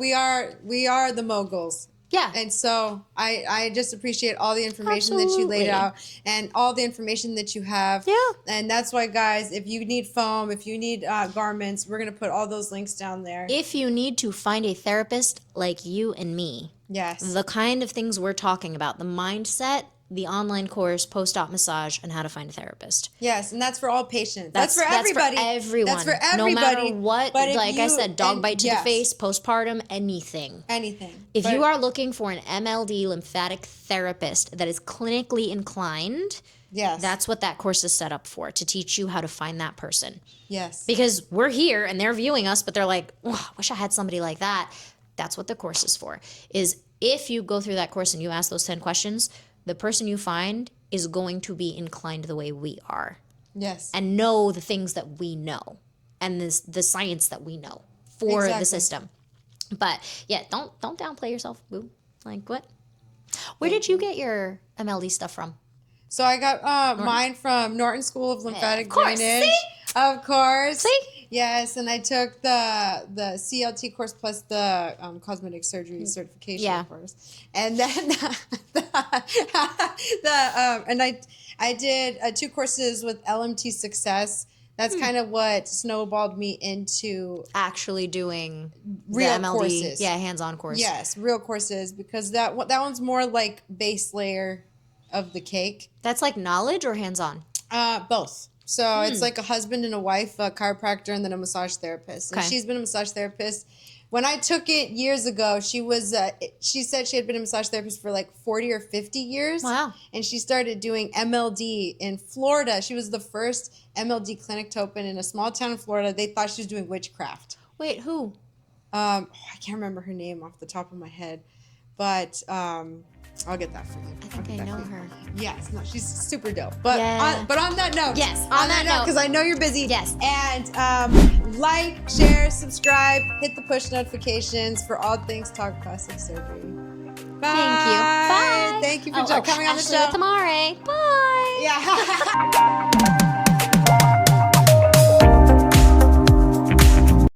we are the moguls. Yeah. And so I just appreciate all the information that you laid out and all the information that you have. Yeah. And that's why, guys, if you need foam, if you need garments, we're going to put all those links down there. If you need to find a therapist like you and me, yes, the kind of things we're talking about, the mindset, the online course, post-op massage, and how to find a therapist. Yes, and that's for all patients. That's for everybody. That's for everyone. That's for everybody. No matter what, like I said, dog bite to the face, postpartum, anything. Anything. If you are looking for an MLD lymphatic therapist that is clinically inclined, yes, that's what that course is set up for, to teach you how to find that person. Yes. Because we're here and they're viewing us, but they're like, oh, I wish I had somebody like that. That's what the course is for. Is if you go through that course and you ask those 10 questions, the person you find is going to be inclined the way we are. Yes. And know the things that we know and the science that we know for the system. But yeah, don't downplay yourself, boo. Like what? Where did you get your MLD stuff from? So I got mine from Norton School of Lymphatic Drainage. See? Of course. See? Yes, and I took the CLT course plus the cosmetic surgery certification course, and then and I did 2 courses with LMT Success. That's kind of what snowballed me into actually doing real the MLD, courses. Yeah, hands-on course. Yes, real courses, because that one's more like base layer of the cake. That's like knowledge or hands-on? Both. So it's like a husband and a wife, a chiropractor, and then a massage therapist. And she's been a massage therapist. When I took it years ago, she said she had been a massage therapist for like 40 or 50 years. Wow. And she started doing MLD in Florida. She was the first MLD clinic to open in a small town in Florida. They thought she was doing witchcraft. Wait, who? I can't remember her name off the top of my head. But I'll get that for you. I think I know her. Yes, no, she's super dope. But Yeah. on that note, Yes, on that note, because I know you're busy. Yes. And like, share, subscribe, hit the push notifications for all things Talk Plastic Surgery. Bye. Thank you. Bye. Thank you for coming on the show. Ashley with Amare. Bye. Yeah.